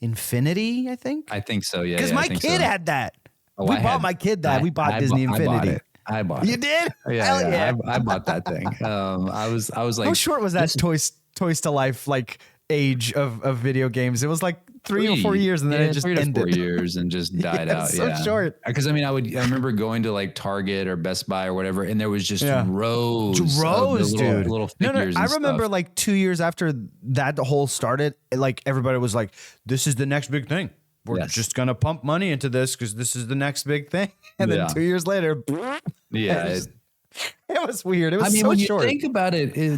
[SPEAKER 1] Infinity, I think.
[SPEAKER 2] I think so. Yeah.
[SPEAKER 1] Because
[SPEAKER 2] yeah, I
[SPEAKER 1] my
[SPEAKER 2] think
[SPEAKER 1] kid
[SPEAKER 2] so.
[SPEAKER 1] had that.
[SPEAKER 2] Oh,
[SPEAKER 1] We
[SPEAKER 2] I
[SPEAKER 1] bought
[SPEAKER 2] had-
[SPEAKER 1] my kid that. We bought
[SPEAKER 2] I
[SPEAKER 1] Disney
[SPEAKER 2] bought
[SPEAKER 1] Infinity.
[SPEAKER 2] it. I bought it.
[SPEAKER 1] You did?
[SPEAKER 2] Yeah,
[SPEAKER 1] Hell
[SPEAKER 2] yeah.
[SPEAKER 1] yeah.
[SPEAKER 2] I bought that thing. I was like,
[SPEAKER 1] How short was that Toys to Life like age of video games? It was like 3 or 4 years, and then it just
[SPEAKER 2] 3 to 4
[SPEAKER 1] ended.
[SPEAKER 2] years and just died out.
[SPEAKER 1] so
[SPEAKER 2] Yeah,
[SPEAKER 1] short.
[SPEAKER 2] Because I mean, I remember going to like Target or Best Buy or whatever, and there was just
[SPEAKER 1] Yeah.
[SPEAKER 2] rows, of
[SPEAKER 1] Rows,
[SPEAKER 2] the
[SPEAKER 1] dude.
[SPEAKER 2] little
[SPEAKER 1] No,
[SPEAKER 2] figures.
[SPEAKER 1] I
[SPEAKER 2] and
[SPEAKER 1] remember
[SPEAKER 2] stuff.
[SPEAKER 1] like 2 years after that whole started, like everybody was like, "This is the next big thing. We're
[SPEAKER 2] Yes.
[SPEAKER 1] just gonna pump money into this because this is the next big thing." And then
[SPEAKER 2] Yeah.
[SPEAKER 1] 2 years later,
[SPEAKER 2] Yeah.
[SPEAKER 1] it was weird. It was
[SPEAKER 2] I mean,
[SPEAKER 1] so
[SPEAKER 2] when
[SPEAKER 1] short.
[SPEAKER 2] you think about it, it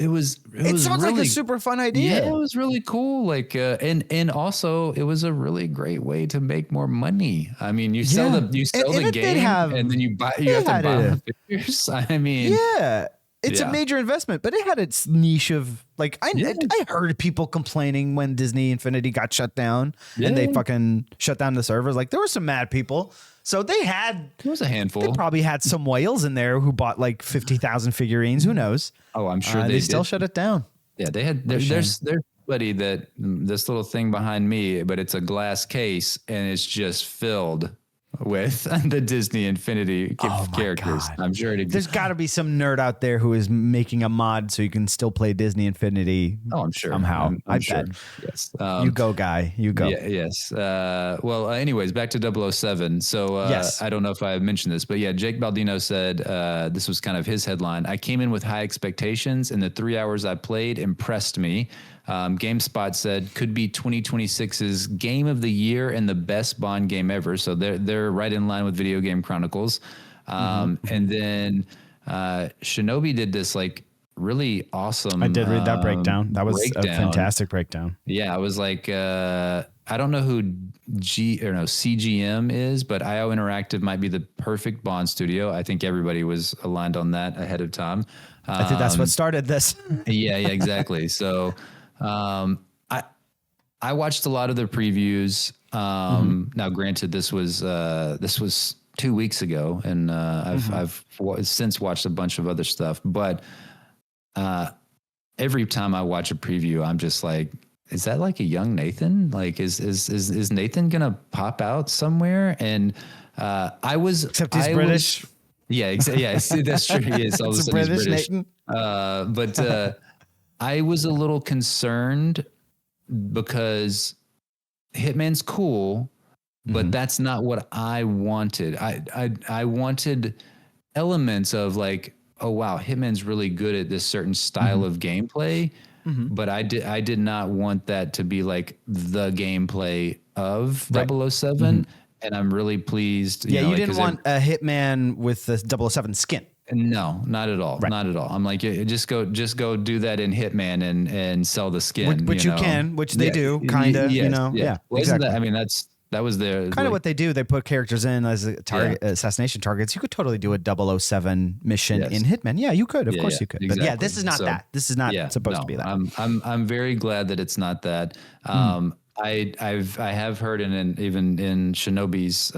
[SPEAKER 2] was
[SPEAKER 1] It sounds
[SPEAKER 2] really,
[SPEAKER 1] like a super fun idea.
[SPEAKER 2] Yeah, it was really cool. Like, and also it was a really great way to make more money. I mean, you sell
[SPEAKER 1] Yeah.
[SPEAKER 2] the
[SPEAKER 1] And
[SPEAKER 2] the
[SPEAKER 1] it did
[SPEAKER 2] game,
[SPEAKER 1] have-
[SPEAKER 2] and then you have
[SPEAKER 1] it
[SPEAKER 2] to
[SPEAKER 1] had
[SPEAKER 2] buy
[SPEAKER 1] a-
[SPEAKER 2] the figures. I mean,
[SPEAKER 1] Yeah. It's a
[SPEAKER 2] Yeah.
[SPEAKER 1] major investment, but it had its niche of like I
[SPEAKER 2] Yeah.
[SPEAKER 1] heard people complaining when Disney Infinity got shut down and they
[SPEAKER 2] Yeah.
[SPEAKER 1] fucking shut down the servers. Like there were some mad people. So they
[SPEAKER 2] it was a handful.
[SPEAKER 1] They probably had some whales in there who bought like 50,000 figurines. Who knows?
[SPEAKER 2] Oh, I'm sure
[SPEAKER 1] They still
[SPEAKER 2] did.
[SPEAKER 1] shut it down.
[SPEAKER 2] Yeah, they had. There's somebody that this little thing behind me, but it's a glass case and it's just filled with the Disney Infinity characters.
[SPEAKER 1] God.
[SPEAKER 2] I'm sure
[SPEAKER 1] There's got to be some nerd out there who is making a mod so you can still play Disney Infinity.
[SPEAKER 2] Oh, I'm sure.
[SPEAKER 1] Somehow.
[SPEAKER 2] I'm
[SPEAKER 1] I
[SPEAKER 2] sure.
[SPEAKER 1] bet.
[SPEAKER 2] Yes.
[SPEAKER 1] You go, guy. You go.
[SPEAKER 2] Yeah, yes. Anyways, back to 007. So
[SPEAKER 1] Yes.
[SPEAKER 2] I don't know if I mentioned this, but yeah, Jake Baldino said this was kind of his headline. I came in with high expectations, and the 3 hours I played impressed me. GameSpot said could be 2026's game of the year and the best Bond game ever. So they're right in line with Video Game Chronicles. And then Shinobi did this like really awesome.
[SPEAKER 1] I did read that breakdown. That was a
[SPEAKER 2] breakdown.
[SPEAKER 1] fantastic breakdown.
[SPEAKER 2] Yeah, I was like, I don't know who CGM is, but IO Interactive might be the perfect Bond studio. I think everybody was aligned on that ahead of time.
[SPEAKER 1] I think that's what started this.
[SPEAKER 2] Yeah, exactly. So, I watched a lot of the previews. Now, granted, this was 2 weeks ago, and I've since watched a bunch of other stuff. But every time I watch a preview, I'm just like, is that like a young Nathan? Like, is Nathan gonna pop out somewhere? And
[SPEAKER 1] Except he's British.
[SPEAKER 2] Yeah, yeah, that's true. He is. All of a
[SPEAKER 1] It's
[SPEAKER 2] sudden he's
[SPEAKER 1] British,
[SPEAKER 2] British.
[SPEAKER 1] Nathan.
[SPEAKER 2] But I was a little concerned because Hitman's cool, but that's not what I wanted. I wanted elements of like, oh wow, Hitman's really good at this certain style of gameplay, but I did not want that to be like the gameplay of 007. And I'm really pleased.
[SPEAKER 1] Yeah, you
[SPEAKER 2] like,
[SPEAKER 1] didn't want a hitman with the 007 skin.
[SPEAKER 2] No, not at all.
[SPEAKER 1] Right.
[SPEAKER 2] Not at all. I'm like, yeah, just go do that in Hitman and sell the skin.
[SPEAKER 1] Which you
[SPEAKER 2] know?
[SPEAKER 1] can, which they
[SPEAKER 2] Yeah,
[SPEAKER 1] do, kind of,
[SPEAKER 2] yes,
[SPEAKER 1] you know. Yeah,
[SPEAKER 2] Well,
[SPEAKER 1] exactly.
[SPEAKER 2] Isn't that? I mean, that was their
[SPEAKER 1] Kind of what they do. They put characters in as a target, assassination targets. You could totally do a 007 mission
[SPEAKER 2] Yes.
[SPEAKER 1] in Hitman. Yeah, you could. Of
[SPEAKER 2] Yeah,
[SPEAKER 1] course
[SPEAKER 2] yeah,
[SPEAKER 1] you could. But yeah,
[SPEAKER 2] exactly.
[SPEAKER 1] this is not
[SPEAKER 2] So,
[SPEAKER 1] that. This is not supposed to be that.
[SPEAKER 2] I'm very glad that it's not that. I have heard even in Shinobi's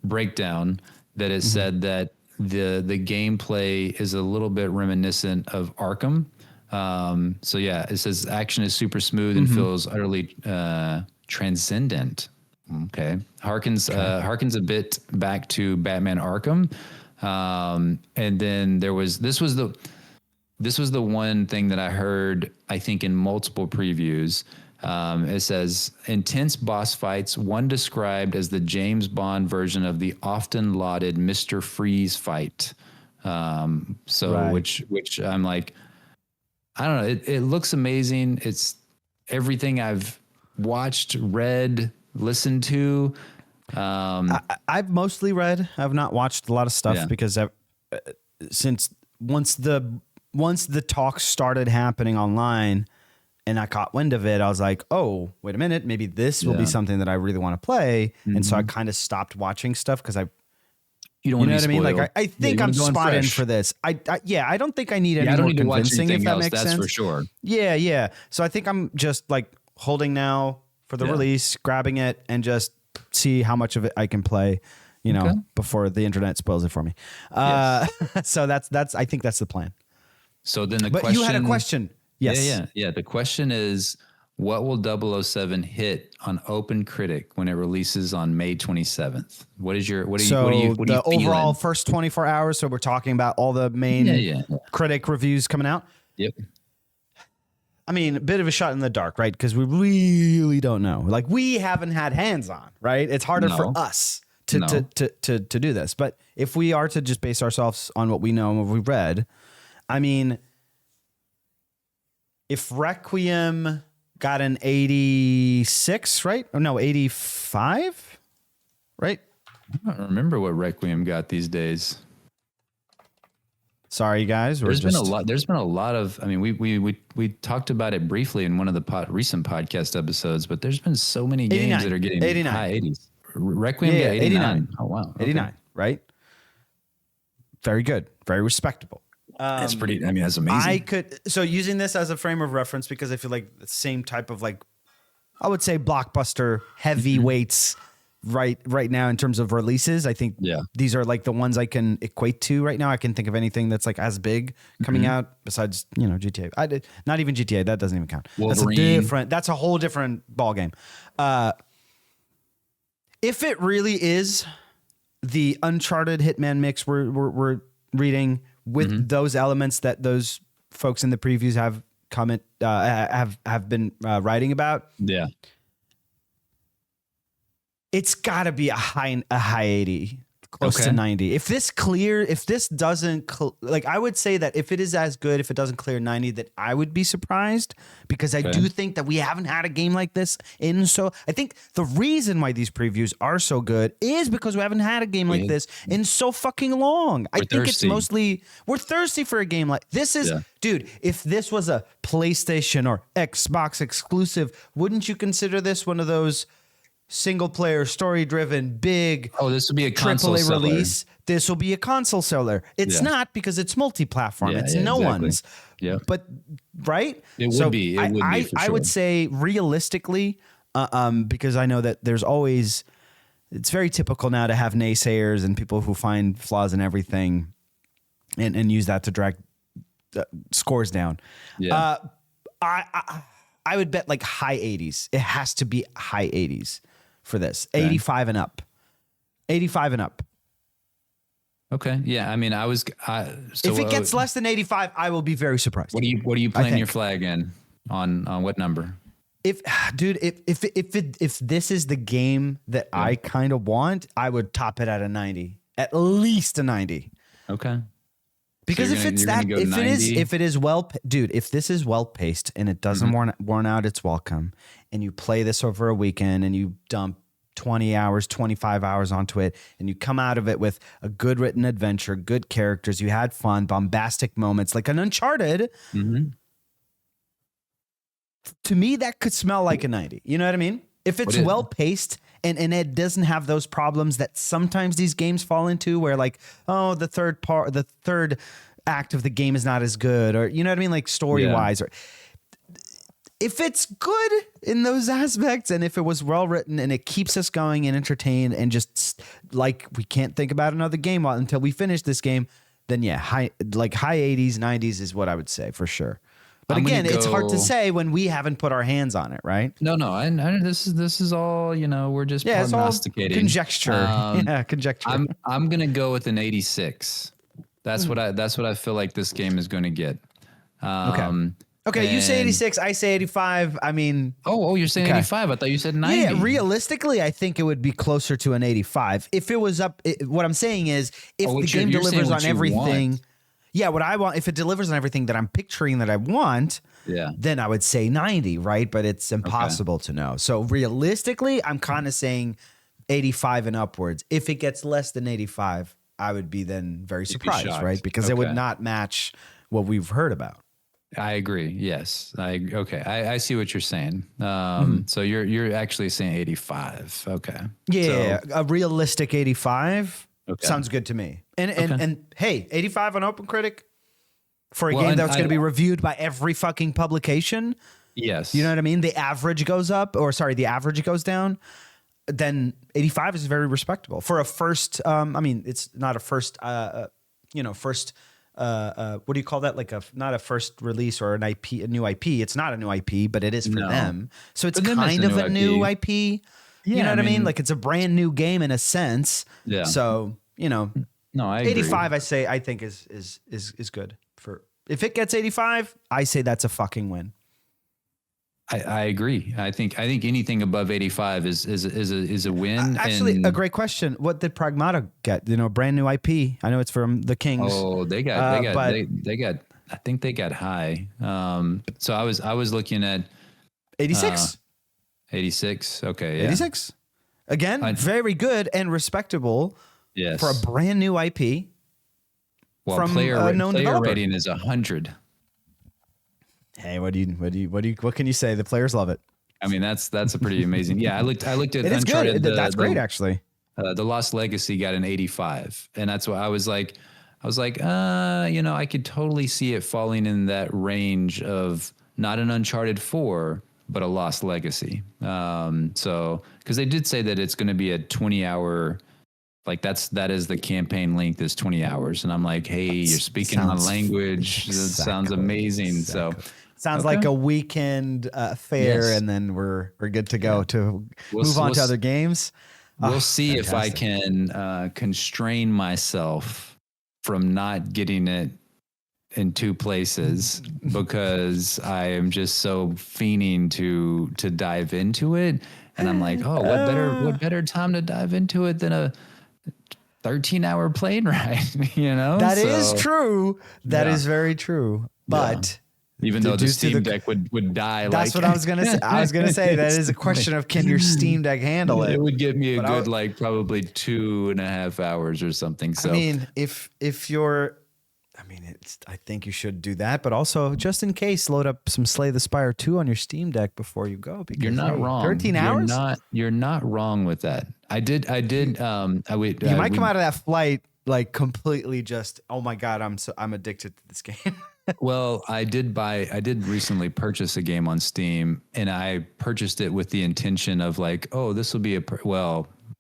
[SPEAKER 2] breakdown that it said that the gameplay is a little bit reminiscent of Arkham. So yeah, it says action is super smooth and feels utterly transcendent. Okay, harkens a bit back to Batman Arkham, and then this was the one thing that I heard, I think, in multiple previews. It says intense boss fights, one described as the James Bond version of the often lauded Mr. Freeze fight.
[SPEAKER 1] Right.
[SPEAKER 2] Which I'm like, I don't know. It looks amazing. It's everything I've watched, read, listened to.
[SPEAKER 1] I've mostly read. I've not watched a lot of stuff because since once the talk started happening online, and I caught wind of it, I was like, oh, wait a minute, maybe this will be something that I really want to play. And so I kind of stopped watching stuff because
[SPEAKER 2] you don't
[SPEAKER 1] you
[SPEAKER 2] want
[SPEAKER 1] know
[SPEAKER 2] to
[SPEAKER 1] what I mean? Like, I think I'm spot in for this. I don't think I need any more convincing, if that makes sense.
[SPEAKER 2] That's for sure.
[SPEAKER 1] Yeah, yeah. So I think I'm just like holding now for the release, grabbing it, and just see how much of it I can play, you know, before the internet spoils it for me. So that's I think that's the plan.
[SPEAKER 2] So then
[SPEAKER 1] But you had a question. Yes.
[SPEAKER 2] Yeah. The question is, what will 007 hit on Open Critic when it releases on May 27th? What are you
[SPEAKER 1] the
[SPEAKER 2] feeling?
[SPEAKER 1] overall first 24 hours? So we're talking about all the main critic reviews coming out.
[SPEAKER 2] Yep.
[SPEAKER 1] I mean, a bit of a shot in the dark, right? Because we really don't know. Like, we haven't had hands on, right? It's harder for us to do this. But if we are to just base ourselves on what we know and what we've read, I mean, if Requiem got an 86, right? Or no, 85, right?
[SPEAKER 2] I don't remember what Requiem got these days.
[SPEAKER 1] Sorry, guys.
[SPEAKER 2] There's been a lot of. I mean, we talked about it briefly in one of the recent podcast episodes, but there's been so many games that are getting
[SPEAKER 1] 89.
[SPEAKER 2] high 80s. Requiem got 89. Oh wow,
[SPEAKER 1] 89, right? Very good, very respectable.
[SPEAKER 2] That's pretty. I mean, that's amazing.
[SPEAKER 1] So using this as a frame of reference, because I feel like the same type of, like, I would say blockbuster heavyweights right now in terms of releases. I think these are like the ones I can equate to right now. I can think of anything that's like as big coming out besides, you know, GTA. Not even GTA. That doesn't even count.
[SPEAKER 2] Wolverine.
[SPEAKER 1] That's a whole different ball game. If it really is the Uncharted Hitman mix we're reading with those elements that those folks in the previews have been writing about.
[SPEAKER 2] Yeah.
[SPEAKER 1] It's got to be a high 80, close to 90. If this doesn't, like, I would say that if it is as good, if it doesn't clear 90, that I would be surprised, because I do think that we haven't had a game like this I think the reason why these previews are so good is because we haven't had a game like this in so fucking long. I think it's mostly, we're thirsty for a game like this. Dude, if this was a PlayStation or Xbox exclusive, wouldn't you consider this one of those single player, story driven, big?
[SPEAKER 2] Oh, this will be a console
[SPEAKER 1] AAA release. This will be a console seller. It's not, because it's multi-platform. It's no one's.
[SPEAKER 2] Yeah.
[SPEAKER 1] But right?
[SPEAKER 2] It would be. It would be for sure.
[SPEAKER 1] I would say realistically, because I know that there's always, it's very typical now to have naysayers and people who find flaws in everything and use that to drag scores down.
[SPEAKER 2] Yeah.
[SPEAKER 1] I would bet like high 80s. It has to be high 80s for this. 85 and up. 85 and up.
[SPEAKER 2] Okay. Yeah. I mean, so
[SPEAKER 1] if it gets less than 85, I will be very surprised.
[SPEAKER 2] What are you playing your flag in on what number?
[SPEAKER 1] If this is the game that I kind of want, I would top it at a 90, at least a 90.
[SPEAKER 2] Okay.
[SPEAKER 1] Because so if this is well paced and it doesn't worn out its welcome, and you play this over a weekend and you dump 20 hours, 25 hours onto it, and you come out of it with a good written adventure, good characters, you had fun, bombastic moments like an Uncharted, to me, that could smell like a 90. You know what I mean? If it's well paced and it doesn't have those problems that sometimes these games fall into, where like, oh, the third act of the game is not as good, or you know what I mean, like story wise, or if it's good in those aspects, and if it was well written and it keeps us going and entertained, and just like we can't think about another game until we finish this game, then high 80s, 90s is what I would say for sure. But again, it's hard to say when we haven't put our hands on it, right?
[SPEAKER 2] No. I this is all, you know, we're just prognosticating.
[SPEAKER 1] Conjecture. Conjecture.
[SPEAKER 2] I'm gonna go with an 86. That's what I feel like this game is going to get.
[SPEAKER 1] Okay. You say 86. I say 85. I mean,
[SPEAKER 2] you're saying 85. I thought you said 90.
[SPEAKER 1] Yeah, realistically, I think it would be closer to an 85 if it was up. What I'm saying is, if the game delivers on everything. Yeah, what I want, if it delivers on everything that I'm picturing that I want, then I would say 90, right? But it's impossible to know. So realistically, I'm kind of saying 85 and upwards. If it gets less than 85, I would be then very surprised, right? Because it would not match what we've heard about.
[SPEAKER 2] I agree. Yes. Okay. I see what you're saying. So you're actually saying 85. Okay.
[SPEAKER 1] Yeah,
[SPEAKER 2] So,
[SPEAKER 1] a realistic 85
[SPEAKER 2] okay.
[SPEAKER 1] sounds good to me. And
[SPEAKER 2] Okay.
[SPEAKER 1] and hey, 85 on OpenCritic for a
[SPEAKER 2] Well,
[SPEAKER 1] game
[SPEAKER 2] and
[SPEAKER 1] that's going to be reviewed by every fucking publication. You know
[SPEAKER 2] yes.
[SPEAKER 1] what I mean? The average goes up, or sorry, the average goes down. Then 85 is very respectable for a first. I mean, it's not a first. First. What do you call that? Like not a first release or an IP, a new IP. It's not a new IP, but it is for
[SPEAKER 2] No.
[SPEAKER 1] them. So it's
[SPEAKER 2] For them, it's
[SPEAKER 1] kind
[SPEAKER 2] a
[SPEAKER 1] of
[SPEAKER 2] new
[SPEAKER 1] a new
[SPEAKER 2] IP.
[SPEAKER 1] IP. You
[SPEAKER 2] Yeah.
[SPEAKER 1] know
[SPEAKER 2] I
[SPEAKER 1] what I mean?
[SPEAKER 2] mean,
[SPEAKER 1] Like it's a brand new game in a sense.
[SPEAKER 2] yeah.
[SPEAKER 1] So
[SPEAKER 2] No, I agree.
[SPEAKER 1] 85. I think is good for. If it gets 85, I say that's a fucking win.
[SPEAKER 2] I agree. I think anything above 85 is a win.
[SPEAKER 1] Actually,
[SPEAKER 2] and
[SPEAKER 1] a great question. What did Pragmata get? Brand new IP. I know it's from the Kings.
[SPEAKER 2] Oh, they got. I think they got high. So I was looking at
[SPEAKER 1] 86.
[SPEAKER 2] 86. Okay, yeah.
[SPEAKER 1] 86. Again, very good and respectable
[SPEAKER 2] Yes.
[SPEAKER 1] for a brand new IP.
[SPEAKER 2] Well,
[SPEAKER 1] from
[SPEAKER 2] player
[SPEAKER 1] a known
[SPEAKER 2] player
[SPEAKER 1] developer.
[SPEAKER 2] rating is 100.
[SPEAKER 1] Hey, what can you say? The players love it.
[SPEAKER 2] I mean, that's a pretty amazing. Yeah, I looked at
[SPEAKER 1] It is
[SPEAKER 2] Uncharted.
[SPEAKER 1] good. That's great, actually.
[SPEAKER 2] The Lost Legacy got an 85, and that's why I was like, I could totally see it falling in that range of not an Uncharted 4, but a Lost Legacy. So because they did say that it's going to be a 20-hour, like that is the campaign length is 20 hours, and I'm like, hey, you're speaking my language. That sounds amazing.
[SPEAKER 1] Exactly.
[SPEAKER 2] So
[SPEAKER 1] sounds like a weekend affair,
[SPEAKER 2] Yes.
[SPEAKER 1] and then we're good to go to move on to other games.
[SPEAKER 2] We'll see
[SPEAKER 1] fantastic.
[SPEAKER 2] if I can constrain myself from not getting it in two places because I am just so fiending to dive into it. And I'm like, oh, what better time to dive into it than a 13-hour plane ride,
[SPEAKER 1] That is true. That is very true. But
[SPEAKER 2] even though the Steam Deck would die.
[SPEAKER 1] That's what I was going to say. I was going to say that is a question of can your Steam Deck handle it?
[SPEAKER 2] It would get me a good, probably 2.5 hours or something. So
[SPEAKER 1] I mean, if you're, I think you should do that, but also just in case, load up some Slay the Spire 2 on your Steam Deck before you go. Because
[SPEAKER 2] you're not wrong.
[SPEAKER 1] 13 hours?
[SPEAKER 2] You're not wrong with that. I did. You
[SPEAKER 1] might come out of that flight like completely just, oh my God, I'm addicted to this game.
[SPEAKER 2] Well, I did recently purchase a game on Steam, and I purchased it with the intention of like, oh, this will be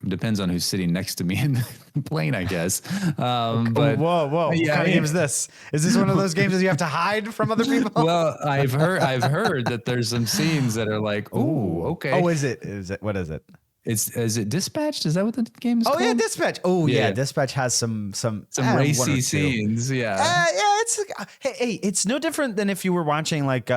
[SPEAKER 2] depends on who's sitting next to me in the plane, I guess. But
[SPEAKER 1] whoa.
[SPEAKER 2] Yeah,
[SPEAKER 1] what kind of game is this? Is this one of those games that you have to hide from other people?
[SPEAKER 2] Well, I've heard that there's some scenes that are like, oh, okay.
[SPEAKER 1] Oh, is it? What is it?
[SPEAKER 2] Is it Dispatched? Is that what the game is called?
[SPEAKER 1] Oh yeah, Dispatch. Oh yeah, Dispatch has some
[SPEAKER 2] racy scenes. Yeah.
[SPEAKER 1] It's no different than if you were watching like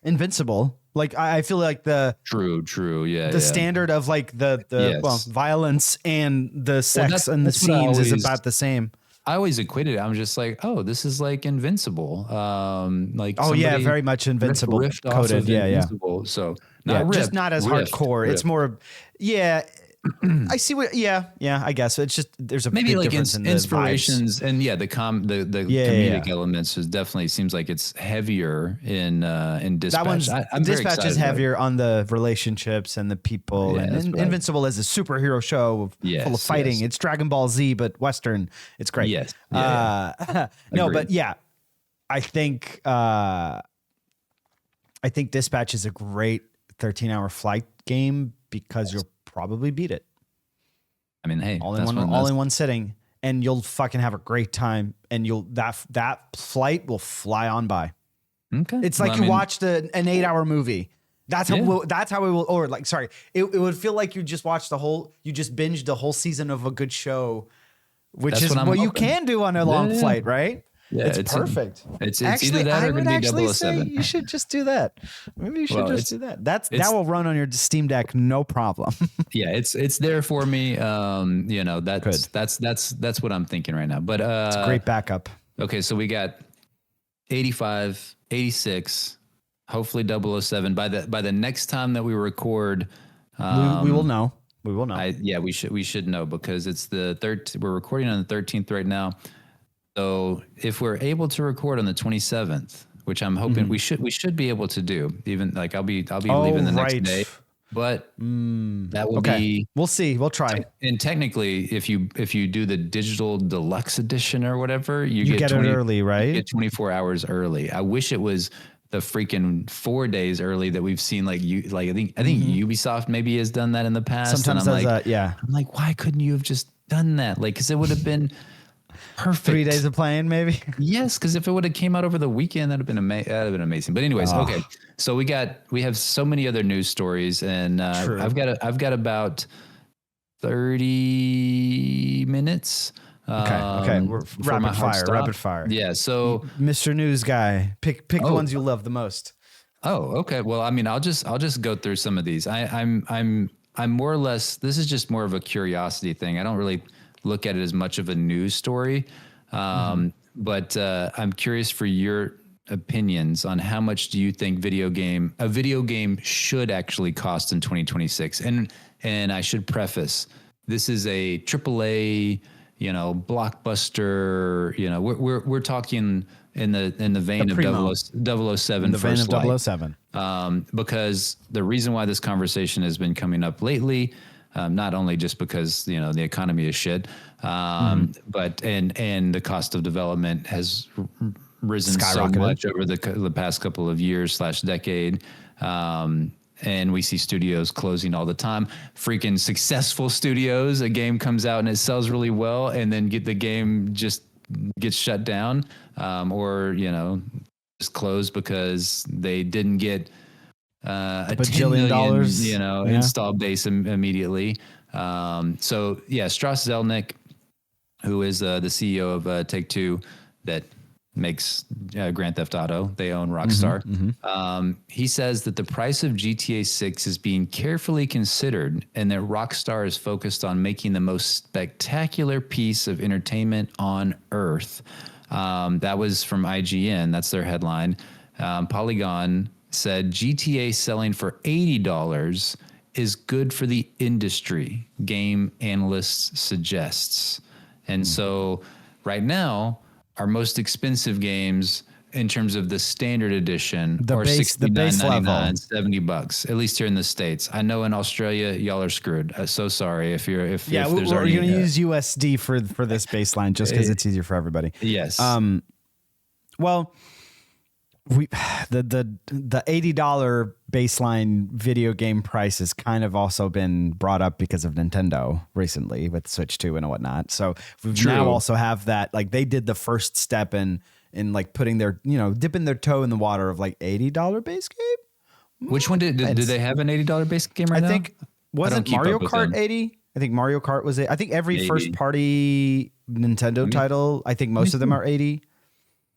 [SPEAKER 1] Invincible. Like I feel like
[SPEAKER 2] true. Yeah.
[SPEAKER 1] The standard of like the violence and the sex and the scenes is about the same.
[SPEAKER 2] I always equated it. I'm just like, oh, this is like Invincible.
[SPEAKER 1] Very much Invincible
[SPEAKER 2] riffed
[SPEAKER 1] coded.
[SPEAKER 2] Invincible. So
[SPEAKER 1] just not as hardcore. It's more, I see what. Yeah. I guess it's just there's a
[SPEAKER 2] maybe
[SPEAKER 1] big
[SPEAKER 2] like
[SPEAKER 1] difference in
[SPEAKER 2] inspirations
[SPEAKER 1] the vibes.
[SPEAKER 2] and the comedic elements is definitely seems like it's heavier in Dispatch.
[SPEAKER 1] That one's Dispatch is heavier on the relationships and the people. And Invincible is a superhero show full of fighting. It's Dragon Ball Z but Western. It's great.
[SPEAKER 2] Yes.
[SPEAKER 1] No, but yeah, I think Dispatch is a great 13-hour flight game because you'll probably beat it.
[SPEAKER 2] I mean, hey,
[SPEAKER 1] all in one sitting, and you'll fucking have a great time, and that flight will fly on by.
[SPEAKER 2] Okay,
[SPEAKER 1] it's like you watched an 8-hour movie. That's how it will. Or like, sorry, it would feel like you just binged the whole season of a good show, which is what you can do on a long flight, right?
[SPEAKER 2] Yeah,
[SPEAKER 1] it's perfect.
[SPEAKER 2] It's actually, either that or going to be 007.
[SPEAKER 1] You should just do that. Maybe you should just do that. That will run on your Steam Deck, no problem.
[SPEAKER 2] Yeah, it's there for me. That's what I'm thinking right now. But
[SPEAKER 1] it's a great backup.
[SPEAKER 2] Okay, so we got 85, 86, hopefully 007. By the next time that we record,
[SPEAKER 1] we will know. We will know.
[SPEAKER 2] We should know because it's the 13th. We're recording on the 13th right now. So if we're able to record on the 27th, which I'm hoping we should be able to do, even like I'll be leaving the next day, but that will be,
[SPEAKER 1] we'll see. We'll try.
[SPEAKER 2] And technically, if you do the digital deluxe edition or whatever, you
[SPEAKER 1] get
[SPEAKER 2] 20,
[SPEAKER 1] it early, right?
[SPEAKER 2] You get 24 hours early. I wish it was the freaking 4 days early that we've seen. Like I think Ubisoft maybe has done that in the past.
[SPEAKER 1] Sometimes does that. Yeah.
[SPEAKER 2] I'm like, why couldn't you have just done that? Like, because it would have been perfect.
[SPEAKER 1] 3 days of playing, maybe.
[SPEAKER 2] Yes, because if it would have came out over the weekend, that'd have been amazing. But anyways, okay. So we have so many other news stories, and I've got about 30 minutes.
[SPEAKER 1] Okay. We're rapid fire.
[SPEAKER 2] Yeah. So,
[SPEAKER 1] Mr. News Guy, pick the ones you love the most.
[SPEAKER 2] Oh, okay. Well, I mean, I'll just go through some of these. I'm more or less. This is just more of a curiosity thing. I don't really look at it as much of a news story, but I'm curious for your opinions on how much do you think a video game should actually cost in 2026. And I should preface, this is a AAA, blockbuster. We're talking in the vein of 007.
[SPEAKER 1] The vein of 007.
[SPEAKER 2] Because the reason why this conversation has been coming up lately, not only just because the economy is shit, but and the cost of development has risen so much over the past couple of years / decade. And we see studios closing all the time. Freaking successful studios, a game comes out and it sells really well, and then the game just gets shut down, or just closed because they didn't get a $10 million, install base immediately. So yeah, Strauss Zelnick, who is the CEO of Take-Two, that makes Grand Theft Auto. They own Rockstar. He says that the price of GTA 6 is being carefully considered, and that Rockstar is focused on making the most spectacular piece of entertainment on Earth. That was from IGN. That's their headline. Polygon said GTA selling for $80 is good for the industry, game analysts suggests. And so right now, our most expensive games in terms of the standard edition are $69.99, $70, at least here in the States. I know in Australia, y'all are screwed. So sorry if
[SPEAKER 1] we're going to use USD for this baseline just because it's easier for everybody.
[SPEAKER 2] Yes.
[SPEAKER 1] Well, the $80 baseline video game price has kind of also been brought up because of Nintendo recently with Switch 2 and whatnot. So we now also have that, like, they did the first step in like putting their, dipping their toe in the water of like $80 base game.
[SPEAKER 2] Which one did they have an $80 base game right now?
[SPEAKER 1] I think wasn't Mario Kart 80? I think Mario Kart was it. I think every first party Nintendo title, I think most of them are 80.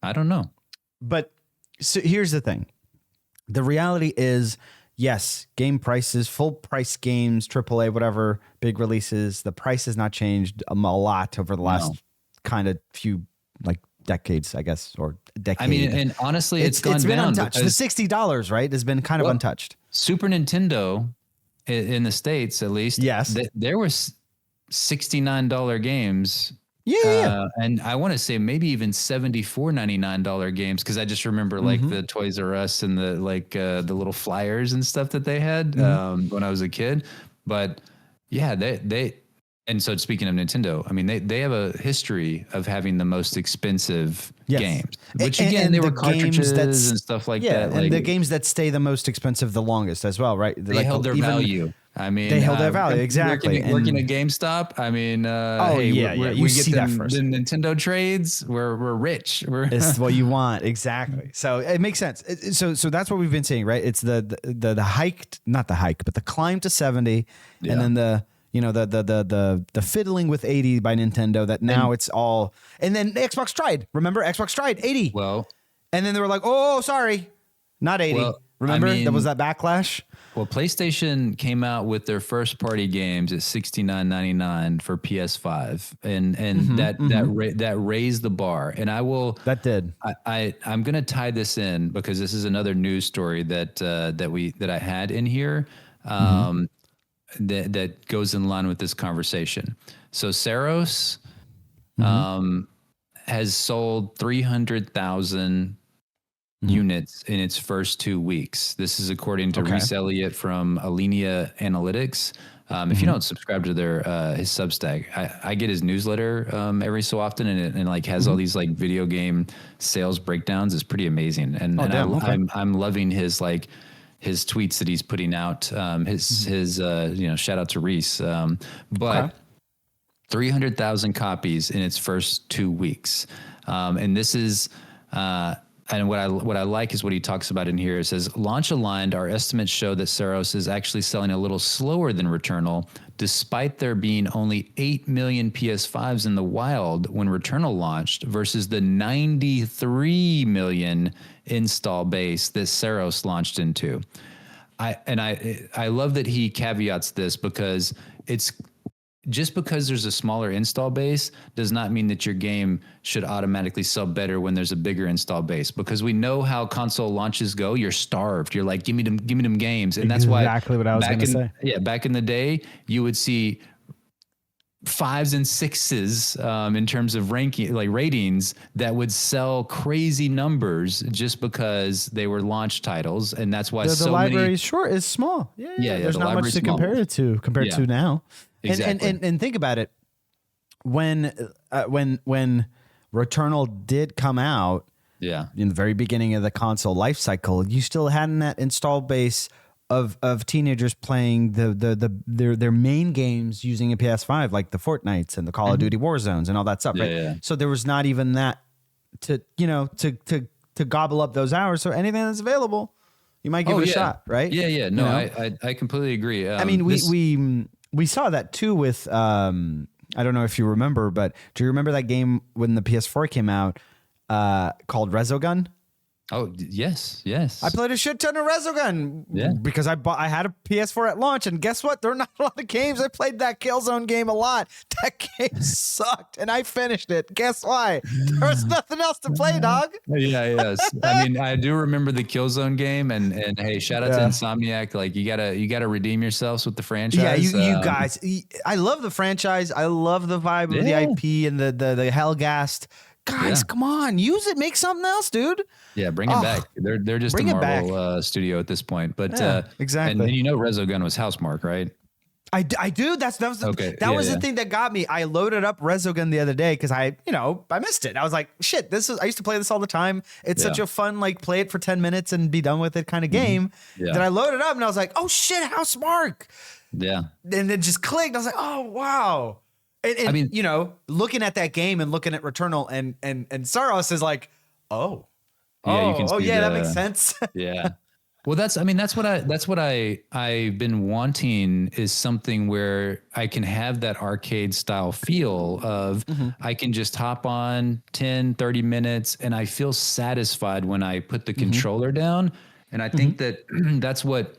[SPEAKER 2] I don't know.
[SPEAKER 1] But so here's the thing. The reality is, yes, game prices, full price games, AAA, whatever, big releases, the price has not changed a lot over the last kind of few like decades, I guess, or decade.
[SPEAKER 2] I mean, and honestly, it's gone
[SPEAKER 1] been
[SPEAKER 2] down.
[SPEAKER 1] Untouched. The $60, right, has been kind of untouched.
[SPEAKER 2] Super Nintendo in the States, at least.
[SPEAKER 1] Yes.
[SPEAKER 2] There was $69 games.
[SPEAKER 1] Yeah.
[SPEAKER 2] And I want to say maybe even $74.99 games, because I just remember like the Toys R Us and the the little flyers and stuff that they had when I was a kid. But yeah, they and so speaking of Nintendo, I mean they have a history of having the most expensive games, which again they were cartridges and stuff like that.
[SPEAKER 1] And the games that stay the most expensive the longest as well, right?
[SPEAKER 2] They held their value. I mean,
[SPEAKER 1] they held their value, exactly.
[SPEAKER 2] Working at GameStop, I mean, we get that first. The Nintendo trades. We're rich.
[SPEAKER 1] It's what you want, exactly. So it makes sense. So that's what we've been seeing, right? It's the hike, not the hike, but the climb to 70, and then the fiddling with 80 by Nintendo. That now it's all, and then Xbox tried. Remember, Xbox tried 80.
[SPEAKER 2] Well,
[SPEAKER 1] and then they were like, oh, sorry, not 80. Well, remember, there was that backlash.
[SPEAKER 2] Well, PlayStation came out with their first party games at $69.99 for PS5, and that raised the bar. And I will.
[SPEAKER 1] That did.
[SPEAKER 2] I'm going to tie this in because this is another news story that I had in here that goes in line with this conversation. So Saros has sold 300,000 units in its first 2 weeks. This is according to Reese Elliott from Alinea Analytics. If you don't subscribe to their his Substack, I get his newsletter every so often, and like has all these like video game sales breakdowns. It's pretty amazing, and I'm loving his like his tweets that he's putting out. His shout out to Reese. But 300,000 copies in its first 2 weeks, and this is. And what I like is what he talks about in here. It says, launch aligned, our estimates show that Saros is actually selling a little slower than Returnal, despite there being only 8 million PS5s in the wild when Returnal launched versus the 93 million install base that Saros launched into. I love that he caveats this, because it's just because there's a smaller install base does not mean that your game should automatically sell better when there's a bigger install base, because we know how console launches go. You're starved. You're like, give me them games. And that's why
[SPEAKER 3] exactly what I was going to say.
[SPEAKER 2] Yeah. Back in the day, you would see 5s and 6s in terms of ranking, like ratings, that would sell crazy numbers just because they were launch titles. And that's why
[SPEAKER 3] the library is small. Yeah. There's not much to compare it to compared to now.
[SPEAKER 1] Exactly. And think about it. When Returnal did come out, in the very beginning of the console life cycle, you still hadn't that install base of teenagers playing their main games using a PS5, like the Fortnites and the Call of Duty Warzones and all that stuff, right? Yeah. So there was not even that to gobble up those hours. So anything that's available, you might give it a shot, right?
[SPEAKER 2] Yeah. No, I completely agree.
[SPEAKER 1] I mean, we saw that too with, I don't know if you remember, but do you remember that game when the PS4 came out called Resogun?
[SPEAKER 2] Oh, yes.
[SPEAKER 1] I played a shit ton of Resogun because I had a PS4 at launch, and guess what? There are not a lot of games. I played that Killzone game a lot. That game sucked, and I finished it. Guess why? There was nothing else to play, dog.
[SPEAKER 2] Yes. I mean, I do remember the Killzone game, and hey, shout out to Insomniac. Like, you gotta redeem yourselves with the franchise.
[SPEAKER 1] Yeah, you guys. I love the franchise. I love the vibe of the IP and the Hellgast. Guys, come on, use it. Make something else, dude.
[SPEAKER 2] Yeah, bring it back. They're just a Marvel studio at this point. But
[SPEAKER 1] exactly.
[SPEAKER 2] And Resogun was Housemarque, right?
[SPEAKER 1] I do. That was the thing that got me. I loaded up Resogun the other day because I missed it. I was like, shit, I used to play this all the time. It's such a fun, like, play it for 10 minutes and be done with it kind of game. That I loaded up and I was like, oh shit, Housemarque. Yeah. And then just clicked. I was like, oh wow. And I mean, looking at that game and looking at Returnal and Saros is like, that makes sense.
[SPEAKER 2] Yeah. Well, that's what I've been wanting, is something where I can have that arcade style feel of I can just hop on 10, 30 minutes and I feel satisfied when I put the controller down. And I think that that's what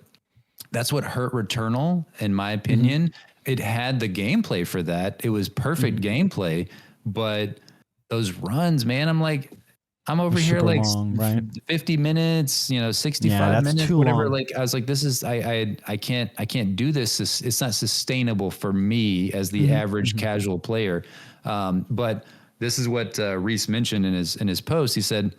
[SPEAKER 2] hurt Returnal, in my opinion. It had the gameplay for that. It was perfect gameplay, but those runs, man, I'm over here like long, 50 minutes, 65 minutes, whatever. Long. Like, I was like, this is, I can't do this. It's not sustainable for me as the average casual player. But this is what Reese mentioned in his post. He said,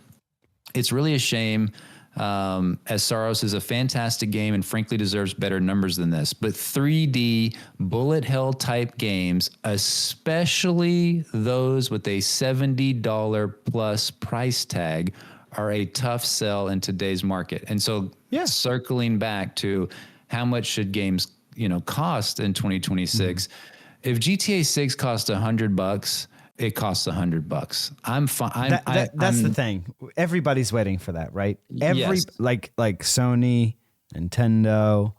[SPEAKER 2] it's really a shame, as Saros is a fantastic game and frankly deserves better numbers than this. But 3D bullet hell type games, especially those with a $70 plus price tag, are a tough sell in today's market. And so circling back to how much should games, cost in 2026, if GTA 6 costs $100, it costs $100. I'm fine.
[SPEAKER 1] That's the thing. Everybody's waiting for that, right? Like Sony, Nintendo,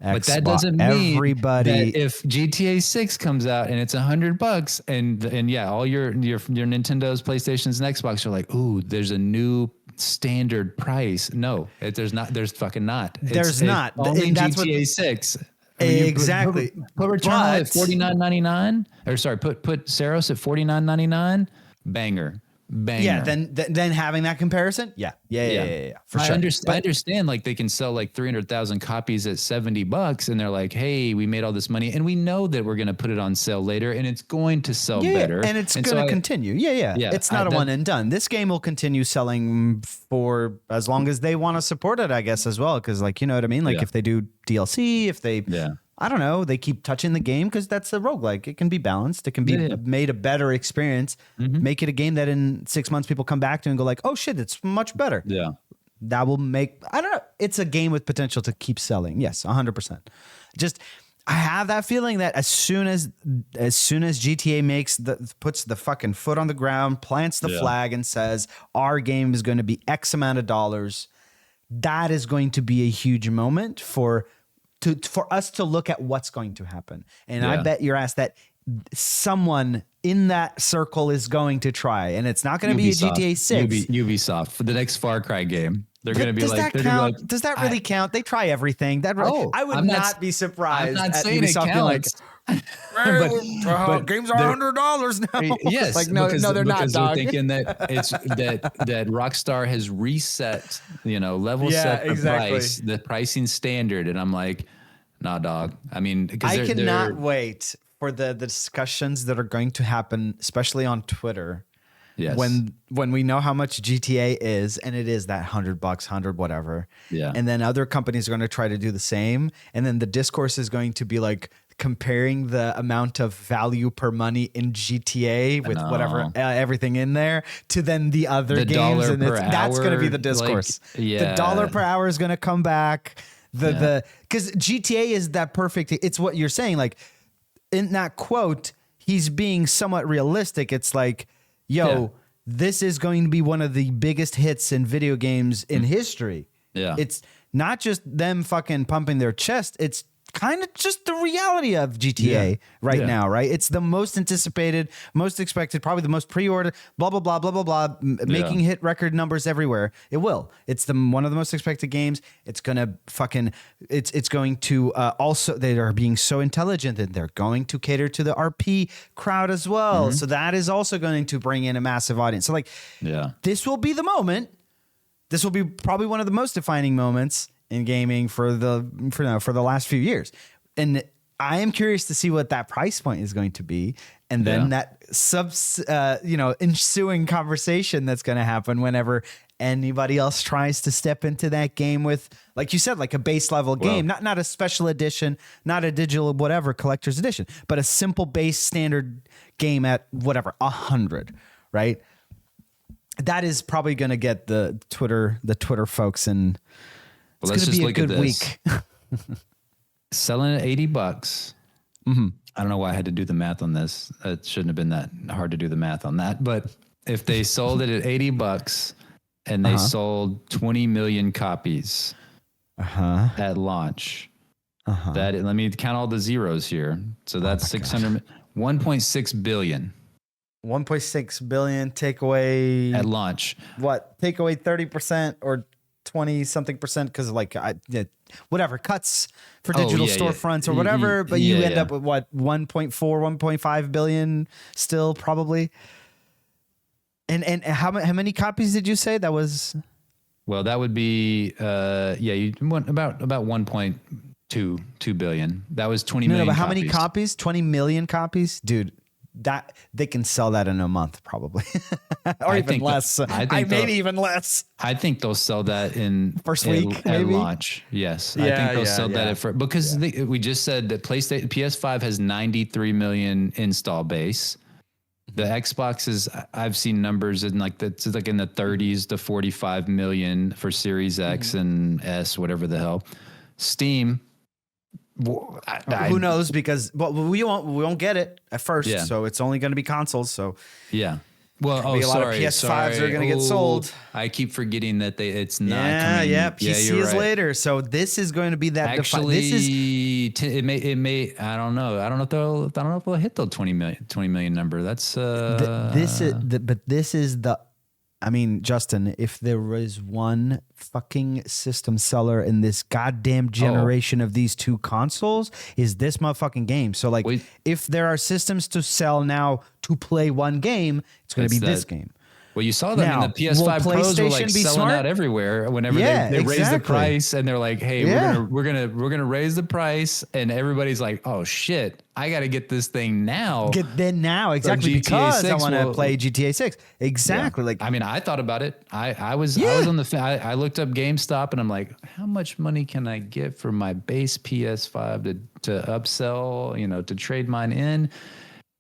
[SPEAKER 1] Xbox,
[SPEAKER 2] but that doesn't mean that if GTA 6 comes out and it's $100 and all your Nintendo's, PlayStations, and Xbox are like, ooh, there's a new standard price. No, there's not. There's fucking not.
[SPEAKER 1] There's not.
[SPEAKER 2] Only GTA 6.
[SPEAKER 1] Exactly.
[SPEAKER 2] Put Returnal at $49.99, or sorry, put Saros at $49.99. Banger. banger.
[SPEAKER 1] Yeah, then having that comparison, yeah, for sure.
[SPEAKER 2] I understand like they can sell like 300,000 copies at $70 and they're like, hey, we made all this money and we know that we're going to put it on sale later and it's going to sell better.
[SPEAKER 1] And it's going to continue. Yeah. It's not a one and done. This game will continue selling for as long as they want to support it, I guess, as well. Cause like, you know what I mean? Like if they do DLC, if they, I don't know, they keep touching the game because that's a roguelike. It can be balanced. It can be made a better experience. Make it a game that in 6 months people come back to and go like, oh shit, it's much better.
[SPEAKER 2] Yeah.
[SPEAKER 1] That will make, I don't know. It's a game with potential to keep selling. Yes, 100%. Just, I have that feeling that as soon as GTA puts the fucking foot on the ground, plants the flag and says, our game is going to be X amount of dollars, that is going to be a huge moment for us to look at what's going to happen. And I bet your ass that someone in that circle is going to try, and it's not going to be a GTA 6.
[SPEAKER 2] Ubisoft for the next Far Cry game. They're going to be like,
[SPEAKER 1] does that really count? They try everything. I would not be surprised.
[SPEAKER 2] I'm not saying
[SPEAKER 1] Ubisoft
[SPEAKER 2] it counts.
[SPEAKER 1] But games are $100 now.
[SPEAKER 2] Yes,
[SPEAKER 1] like no, they're not.
[SPEAKER 2] They're thinking that it's that Rockstar has reset, set the pricing standard, and I'm like, nah, dog. I mean,
[SPEAKER 1] I cannot wait for the discussions that are going to happen, especially on Twitter.
[SPEAKER 2] Yes.
[SPEAKER 1] When we know how much GTA is, and it is that $100, 100 whatever.
[SPEAKER 2] Yeah.
[SPEAKER 1] And then other companies are going to try to do the same, and then the discourse is going to be like comparing the amount of value per money in GTA with whatever everything in there to then the other games, and that's going to be the discourse. The dollar per hour is going to come back. Because GTA is that perfect. It's what you're saying. Like in that quote, he's being somewhat realistic. It's like, this is going to be one of the biggest hits in video games in history.
[SPEAKER 2] Yeah.
[SPEAKER 1] It's not just them fucking pumping their chest. It's kind of just the reality of GTA now, right? It's the most anticipated, most expected, probably the most pre-ordered, blah, blah, blah, blah, blah, blah, making hit record numbers everywhere. It will. It's one of the most expected games. It's going to it's going to also, they are being so intelligent that they're going to cater to the RP crowd as well. So that is also going to bring in a massive audience. So like, this will be the moment. This will be probably one of the most defining moments in gaming for the last few years. And I am curious to see what that price point is going to be. And then that ensuing conversation that's going to happen whenever anybody else tries to step into that game with, like you said, like a base level game, not a special edition, not a digital, whatever collector's edition, but a simple base standard game at whatever, 100, right? That is probably going to get the Twitter folks and,
[SPEAKER 2] well, let's just look at this. Week. Selling at $80. I don't know why I had to do the math on this. It shouldn't have been that hard to do the math on that. But if they sold it at $80 and they sold 20 million copies at launch, let me count all the zeros here. So that's 1.6 billion.
[SPEAKER 1] 1.6 billion take away
[SPEAKER 2] at launch.
[SPEAKER 1] What? Take away 30% or 20 something percent because whatever cuts for digital storefronts or whatever, but you end up with what, 1.4 1.5 billion still probably. And how many copies did you say that was?
[SPEAKER 2] Well, that would be you want about 1.2 billion. That was 20 million.
[SPEAKER 1] But how many copies? 20 million copies, dude. That they can sell that in a month probably, or even less. Maybe even less.
[SPEAKER 2] I think they'll sell that in
[SPEAKER 1] first week
[SPEAKER 2] at launch. Yes, I think they'll sell that because we just said that PlayStation PS5 has 93 million install base. The Xbox is, I've seen numbers in like that's like in the 30s to 45 million for Series X and S, whatever the hell. Steam.
[SPEAKER 1] Who knows? Because we won't get it at first, so it's only going to be consoles. So
[SPEAKER 2] well,
[SPEAKER 1] a lot of PS5s are going to get sold.
[SPEAKER 2] I keep forgetting that it's not.
[SPEAKER 1] PC is later, so this is going to be that.
[SPEAKER 2] Actually, it may. I don't know. I don't know if they'll hit the 20 million number. That's
[SPEAKER 1] this is the. I mean, Justin, if there is one fucking system seller in this goddamn generation of these two consoles, is this motherfucking game. So like, if there are systems to sell now to play one game, it's going to be this game.
[SPEAKER 2] Well, you saw them
[SPEAKER 1] Now,
[SPEAKER 2] in the PS5
[SPEAKER 1] will
[SPEAKER 2] Pros were like
[SPEAKER 1] PlayStation be
[SPEAKER 2] selling
[SPEAKER 1] smart?
[SPEAKER 2] out everywhere whenever
[SPEAKER 1] Yeah,
[SPEAKER 2] they raise the
[SPEAKER 1] exactly.
[SPEAKER 2] price, and they're like, "Hey,
[SPEAKER 1] Yeah.
[SPEAKER 2] we're gonna raise the price," and everybody's like, "Oh shit, I got to get this thing now."
[SPEAKER 1] Exactly,
[SPEAKER 2] GTA
[SPEAKER 1] because I
[SPEAKER 2] 6
[SPEAKER 1] want to
[SPEAKER 2] will-
[SPEAKER 1] play GTA 6. Exactly.
[SPEAKER 2] Yeah.
[SPEAKER 1] Like,
[SPEAKER 2] I mean, I thought about it. I was
[SPEAKER 1] Yeah.
[SPEAKER 2] on the I looked up GameStop and I'm like, how much money can I get for my base PS5 to upsell, to trade mine in?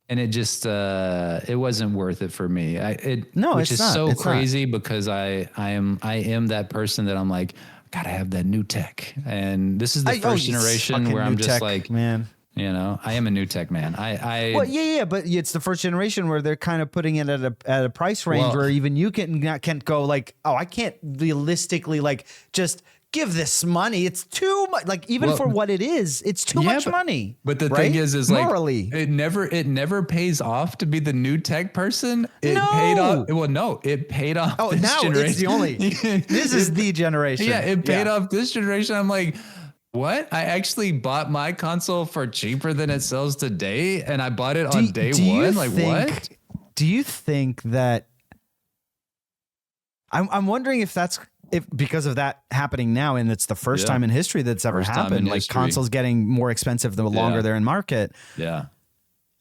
[SPEAKER 2] And it just it wasn't worth it for me. Which is so crazy because I am that person that I'm like, gotta have that new tech. And this is the first generation where I'm just
[SPEAKER 1] tech,
[SPEAKER 2] like,
[SPEAKER 1] man.
[SPEAKER 2] I am a new tech man.
[SPEAKER 1] Well, yeah, but it's the first generation where they're kind of putting it at a price range where even you can't go like, oh, I can't realistically like just give this money. It's too much. Like even for what it is, it's too much money.
[SPEAKER 2] But the
[SPEAKER 1] right?
[SPEAKER 2] thing is
[SPEAKER 1] morally,
[SPEAKER 2] like it never pays off to be the new tech person. It paid off. Well, no, it paid off.
[SPEAKER 1] Oh,
[SPEAKER 2] this
[SPEAKER 1] now
[SPEAKER 2] generation.
[SPEAKER 1] it's the only. This is the generation.
[SPEAKER 2] Yeah, it paid off this generation. I'm like, what? I actually bought my console for cheaper than it sells today, and I bought it on day one. Like, what?
[SPEAKER 1] Do you think that? I'm wondering if that's because of that happening now, and it's the first time in history that's ever happened. Like consoles getting more expensive the longer they're in market.
[SPEAKER 2] Yeah.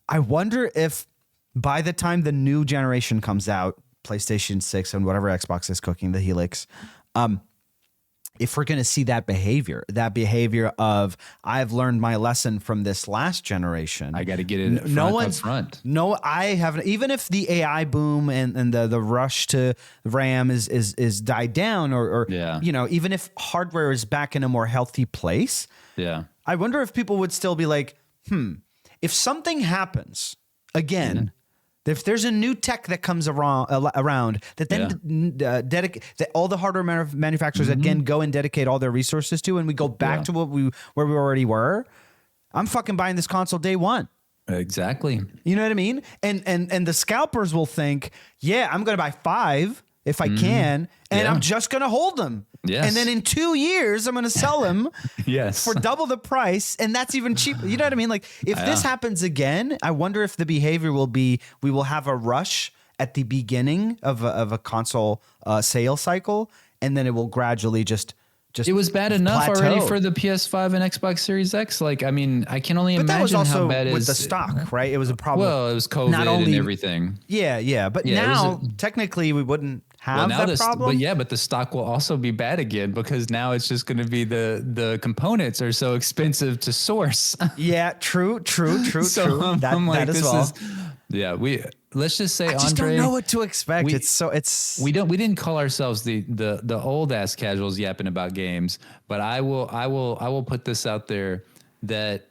[SPEAKER 1] I wonder if by the time the new generation comes out, PlayStation 6 and whatever Xbox is cooking, the Helix, if we're going to see that behavior of I've learned my lesson from this last generation.
[SPEAKER 2] I got to get it up front.
[SPEAKER 1] No, I haven't. Even if the AI boom and the rush to RAM is died down or even if hardware is back in a more healthy place.
[SPEAKER 2] Yeah.
[SPEAKER 1] I wonder if people would still be like, if something happens again, if there's a new tech that comes around that then dedicate that all the hardware manufacturers again go and dedicate all their resources to, and we go back to where we already were, I'm fucking buying this console day one.
[SPEAKER 2] Exactly.
[SPEAKER 1] You know what I mean? And the scalpers will think, yeah, I'm going to buy 5 if I can, and I'm just going to hold them.
[SPEAKER 2] Yes.
[SPEAKER 1] And then in 2 years, I'm going to sell them for double the price. And that's even cheaper. You know what I mean? Like if this happens again, I wonder if the behavior will be, we will have a rush at the beginning of a console sale cycle. And then it will gradually just
[SPEAKER 2] it was bad enough
[SPEAKER 1] plateau.
[SPEAKER 2] Already for the PS5 and Xbox Series X. Like, I mean, I can only imagine how bad it is.
[SPEAKER 1] With the stock, right? It was a problem.
[SPEAKER 2] Well, it was COVID and everything.
[SPEAKER 1] Yeah. But now technically we wouldn't have that problem.
[SPEAKER 2] But the stock will also be bad again because now it's just going to be the components are so expensive to source.
[SPEAKER 1] Yeah, true.
[SPEAKER 2] So
[SPEAKER 1] That as well.
[SPEAKER 2] Let's just say,
[SPEAKER 1] I just
[SPEAKER 2] Andre,
[SPEAKER 1] don't know what to expect.
[SPEAKER 2] We didn't call ourselves the old ass casuals yapping about games, but I will put this out there that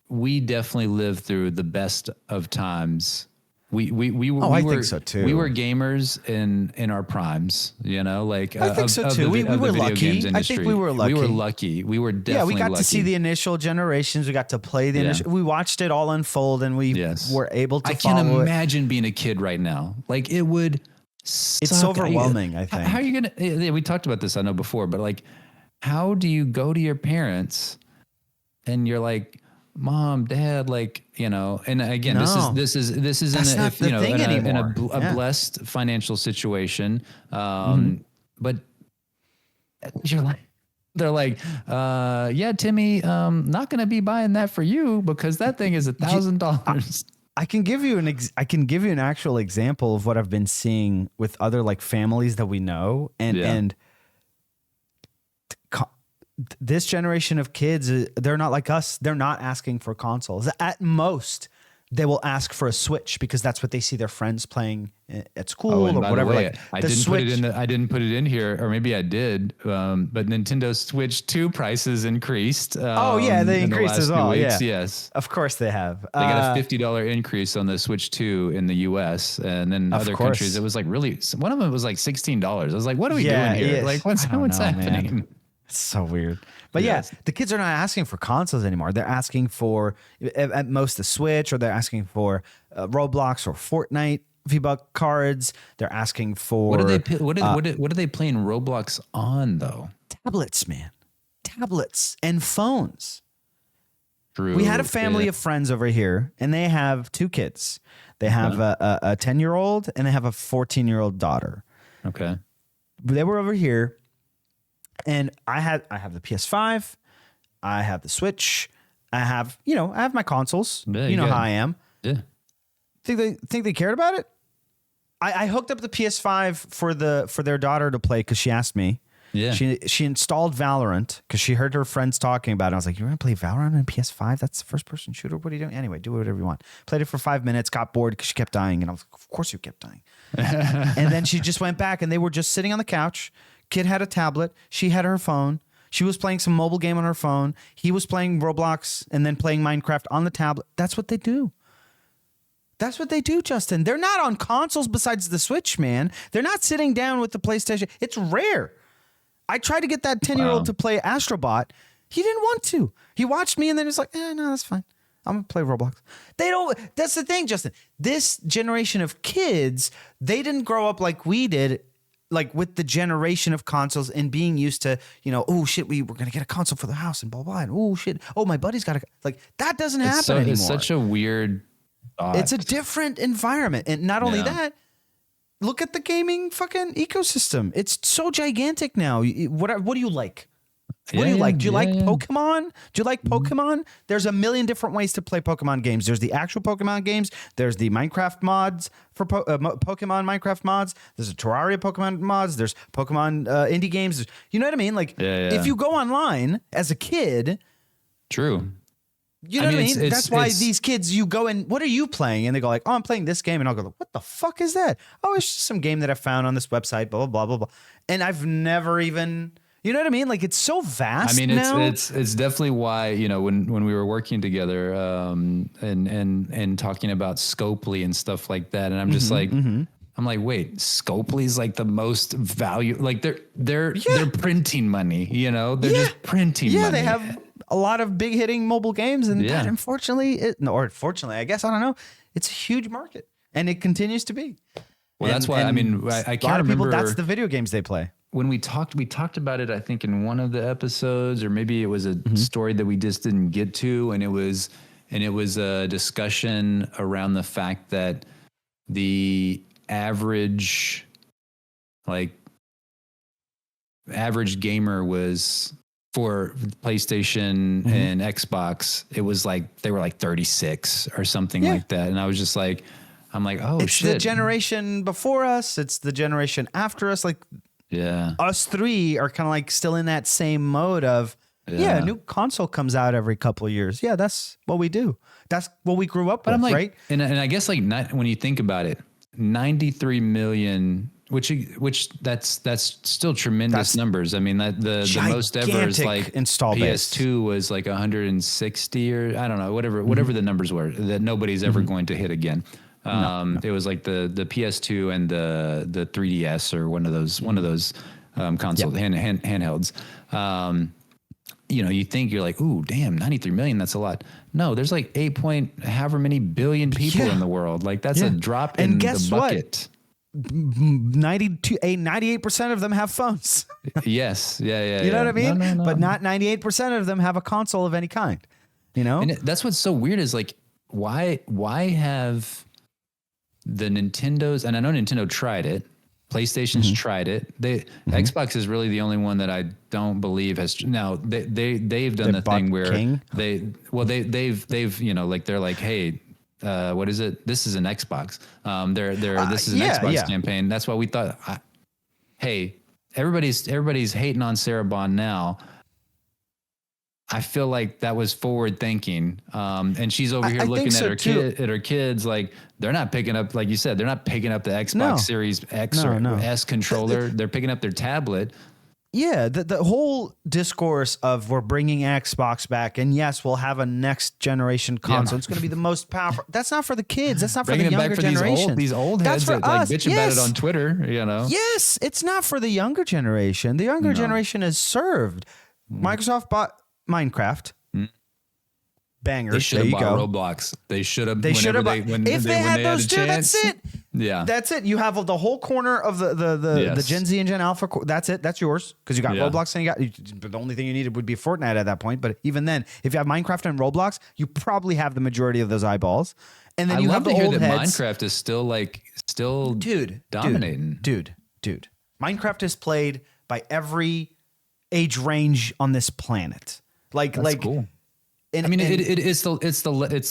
[SPEAKER 2] we definitely lived through the best of times. I think so too.
[SPEAKER 1] We
[SPEAKER 2] were gamers in our primes, like
[SPEAKER 1] I think so too. We were lucky. I think we were lucky.
[SPEAKER 2] We were lucky. We were definitely
[SPEAKER 1] we got to see the initial generations. We got to play the initial. We watched it all unfold, and we were able to.
[SPEAKER 2] I can't imagine being a kid right now. Like it would.
[SPEAKER 1] It's overwhelming. I think.
[SPEAKER 2] How are you gonna? We talked about this, I know before, but like, how do you go to your parents, and you're like, Mom, Dad, like, and again, this is in a blessed financial situation. But they're like, yeah, Timmy, not going to be buying that for you because that thing is $1,000.
[SPEAKER 1] I can give you an actual example of what I've been seeing with other like families that we know and this generation of kids, they're not like us. They're not asking for consoles. At most, they will ask for a Switch because that's what they see their friends playing at school or whatever.
[SPEAKER 2] Way, I didn't put it in here, or maybe I did. But Nintendo Switch 2 prices increased.
[SPEAKER 1] They increased as well. Yeah.
[SPEAKER 2] Yes,
[SPEAKER 1] of course they have.
[SPEAKER 2] They got a $50 increase on the Switch 2 in the U.S. and then other countries it was like really. One of them was like $16. I was like, what are we doing here? Like, what's happening?
[SPEAKER 1] Man. It's so weird. But the kids are not asking for consoles anymore. They're asking for at most the Switch, or they're asking for Roblox or Fortnite V-Buck cards. They're asking for
[SPEAKER 2] what are they playing Roblox on though?
[SPEAKER 1] Tablets, man. Tablets and phones.
[SPEAKER 2] True.
[SPEAKER 1] We had a family of friends over here, and they have 2 kids. They have a 10-year-old and they have a 14-year-old daughter.
[SPEAKER 2] Okay.
[SPEAKER 1] They were over here, and I have the PS5, I have the Switch, I have my consoles.
[SPEAKER 2] Yeah,
[SPEAKER 1] you know how I am.
[SPEAKER 2] Yeah.
[SPEAKER 1] Think they cared about it? I hooked up the PS5 for their daughter to play because she asked me.
[SPEAKER 2] Yeah.
[SPEAKER 1] She installed Valorant because she heard her friends talking about it. I was like, "You're gonna play Valorant on PS5? That's the first person shooter. What are you doing? Anyway, do whatever you want." Played it for 5 minutes, got bored because she kept dying, and I was like, "Of course you kept dying." And then she just went back, and they were just sitting on the couch. Kid had a tablet. She had her phone. She was playing some mobile game on her phone. He was playing Roblox and then playing Minecraft on the tablet. That's what they do. That's what they do, Justin. They're not on consoles besides the Switch, man. They're not sitting down with the PlayStation. It's rare. I tried to get that 10-year-old to play Astrobot. He didn't want to. He watched me and then he's like, no, that's fine. I'm going to play Roblox. They don't. That's the thing, Justin. This generation of kids, they didn't grow up like we did, like with the generation of consoles and being used to, oh shit, we're going to get a console for the house and blah, blah. And oh shit, my buddy's got that doesn't happen anymore.
[SPEAKER 2] It's such a weird thought.
[SPEAKER 1] It's a different environment. And not only that, look at the gaming fucking ecosystem. It's so gigantic now. What do you like? What do you like? Do you like Pokemon? Do you like Pokemon? There's a million different ways to play Pokemon games. There's the actual Pokemon games. There's the Minecraft mods for Pokemon Minecraft mods. There's a Terraria Pokemon mods. There's Pokemon indie games. You know what I mean? Like, if you go online as a kid.
[SPEAKER 2] True.
[SPEAKER 1] You know what I mean? That's why these kids, you go and what are you playing? And they go like, I'm playing this game. And I'll go, what the fuck is that? Oh, it's just some game that I found on this website, blah, blah, blah, blah, blah. And I've never even, you know what I mean? Like, it's so vast now.
[SPEAKER 2] It's definitely why, when we were working together and talking about Scopely and stuff like that. And I'm just I'm like, wait, Scopely's like the most value. Like they're printing money, they're just printing money.
[SPEAKER 1] Yeah, they have a lot of big hitting mobile games, and that, unfortunately, fortunately, I guess, I don't know. It's a huge market, and it continues to be.
[SPEAKER 2] Well, that's why. I can't
[SPEAKER 1] remember. A lot of people, that's the video games they play.
[SPEAKER 2] When we talked about it, I think in one of the episodes, or maybe it was a story that we just didn't get to, and it was a discussion around the fact that the average gamer was, for PlayStation and Xbox, it was like they were like 36 or something like that. And I was just like, oh,
[SPEAKER 1] it's
[SPEAKER 2] shit.
[SPEAKER 1] It's the generation before us. It's the generation after us. Like, us three are kind of like still in that same mode of, a new console comes out every couple of years. Yeah, that's what we do. That's what we grew up with, right?
[SPEAKER 2] And I guess when you think about it, 93 million. Which that's still tremendous numbers. I mean, that the most ever is like
[SPEAKER 1] install
[SPEAKER 2] PS2 was like 160 or I don't know, whatever the numbers were that nobody's ever going to hit again. No. It was like the PS2 and the 3DS or one of those console handhelds. You think you're like, ooh, damn, 93 million, that's a lot. No, there's like however many billion people in the world. Like that's a drop in the bucket.
[SPEAKER 1] 98% of them have phones.
[SPEAKER 2] Yes. Yeah.
[SPEAKER 1] You know what I mean? No. But not 98% of them have a console of any kind, And
[SPEAKER 2] that's what's so weird is like, why have the Nintendos, and I know Nintendo tried it, PlayStation's tried it. Xbox is really the only one that I don't believe has. Now they've done the thing where they've they're like, hey, what is it? This is an Xbox. This is an Xbox campaign. That's why we thought, hey, everybody's hating on Sarah Bond now. I feel like that was forward thinking. And she's over here looking at her kids, like they're not picking up, like you said, they're not picking up the Xbox Series X or S controller. They're picking up their tablet.
[SPEAKER 1] Yeah, the whole discourse of we're bringing Xbox back, and yes, we'll have a next generation console. It's going to be the most powerful. That's not for the kids. That's not for the younger generation.
[SPEAKER 2] These old heads that like bitch about it on Twitter.
[SPEAKER 1] Yes, it's not for the younger generation. The younger generation is served. Microsoft bought Minecraft. Bangers.
[SPEAKER 2] They should have bought Roblox. They should have.
[SPEAKER 1] If they had those two, that's it.
[SPEAKER 2] Yeah.
[SPEAKER 1] That's it. You have the whole corner of the Gen Z and Gen Alpha. That's it. That's yours. Because you got Roblox and the only thing you needed would be Fortnite at that point. But even then, if you have Minecraft and Roblox, you probably have the majority of those eyeballs. And then you have the old heads.
[SPEAKER 2] Minecraft is still dominating.
[SPEAKER 1] Dude. Minecraft is played by every age range on this planet. That's cool.
[SPEAKER 2] And, it's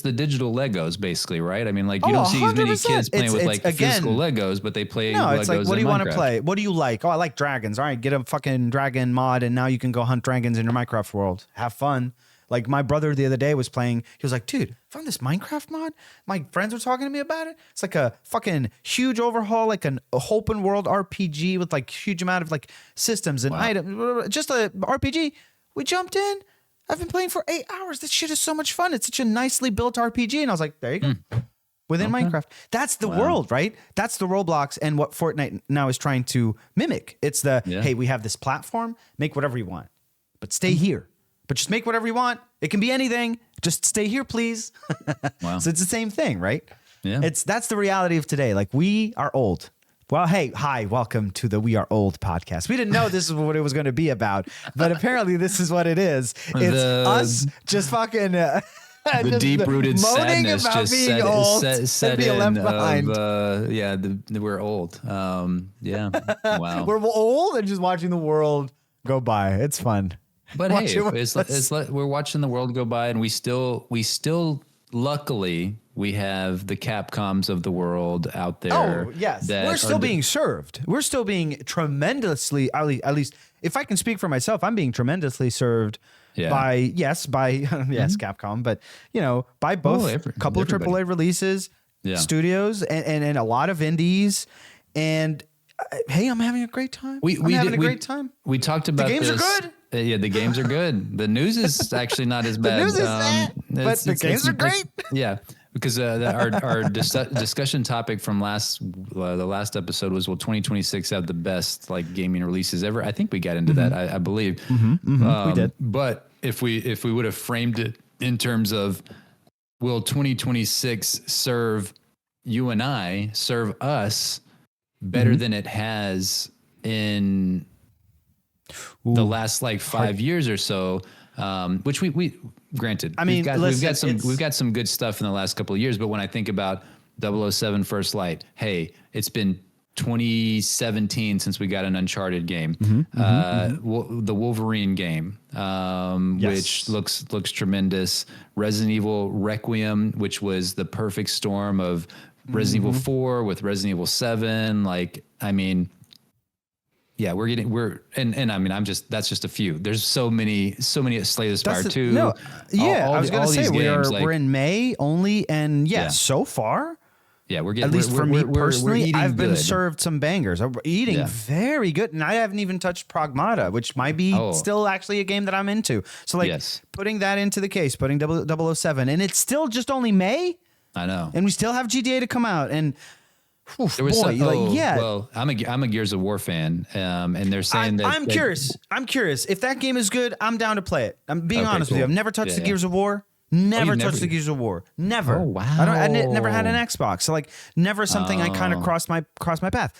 [SPEAKER 2] the digital Legos basically, right? I mean, like you don't see as many kids playing with physical Legos, but they play. No, it's Legos like,
[SPEAKER 1] what do you want to play? What do you like? Oh, I like dragons. All right, get a fucking dragon mod, and now you can go hunt dragons in your Minecraft world. Have fun. Like my brother the other day was playing. He was like, dude, found this Minecraft mod. My friends were talking to me about it. It's like a fucking huge overhaul, like a open world RPG with like huge amount of like systems and items. Just a RPG. We jumped in. I've been playing for 8 hours. This shit is so much fun. It's such a nicely built RPG. And I was like, there you go. Within Minecraft. That's the world, right? That's the Roblox and what Fortnite now is trying to mimic. It's hey, we have this platform. Make whatever you want. But stay here. But just make whatever you want. It can be anything. Just stay here, please. So it's the same thing, right?
[SPEAKER 2] Yeah.
[SPEAKER 1] That's the reality of today. Like we are old. Well, hey, hi, welcome to the We Are Old podcast. We didn't know this is what it was going to be about, but apparently this is what it is. It's us just fucking
[SPEAKER 2] the deep-rooted sadness just set in left behind. We're old. Yeah, wow.
[SPEAKER 1] We're old and just watching the world go by. It's fun.
[SPEAKER 2] But hey, we're watching the world go by, and we still luckily. We have the Capcoms of the world out there.
[SPEAKER 1] Oh, yes. We're still being served. We're still being tremendously, at least if I can speak for myself, I'm being tremendously served by Capcom, but by both a couple of AAA releases, studios and a lot of indies. And hey, I'm having a great time. I'm having a great time.
[SPEAKER 2] We talked about
[SPEAKER 1] the games are good.
[SPEAKER 2] Yeah, the games are good. The news is actually not as bad.
[SPEAKER 1] The news is bad, but the games are great.
[SPEAKER 2] Yeah. Because our discussion topic from the last episode was, will 2026 have the best like gaming releases ever? I think we got into that. I believe
[SPEAKER 1] we did.
[SPEAKER 2] But if we would have framed it in terms of, will 2026 serve you and I, serve us better than it has in the last like 5 years or so? Which we granted, I mean, we've got some good stuff in the last couple of years, but when I think about 007 First Light, hey, it's been 2017 since we got an Uncharted game, the Wolverine game, which looks tremendous. Resident Evil Requiem, which was the perfect storm of Resident Evil 4 with Resident Evil 7. Like, I mean. Yeah, and I mean, that's just a few. There's so many Slay the Spire 2.
[SPEAKER 1] No, yeah, I was going to say we're in May only, and so far,
[SPEAKER 2] we're getting,
[SPEAKER 1] at least for me personally, I've been
[SPEAKER 2] good.
[SPEAKER 1] served some bangers. I'm eating very good, and I haven't even touched Pragmata, which might be still actually a game that I'm into. So like putting that into the case, putting 007, and it's still just only May.
[SPEAKER 2] I know,
[SPEAKER 1] and we still have GTA to come out, and. Oof,
[SPEAKER 2] there was well, I'm a Gears of War fan, and they're saying
[SPEAKER 1] I'm curious if that game is good. I'm down to play it. I'm being honest with you. I've never touched the Gears of War. Never touched the Gears of War. Never.
[SPEAKER 2] Oh wow.
[SPEAKER 1] I never had an Xbox. So like never something I kind of crossed my path.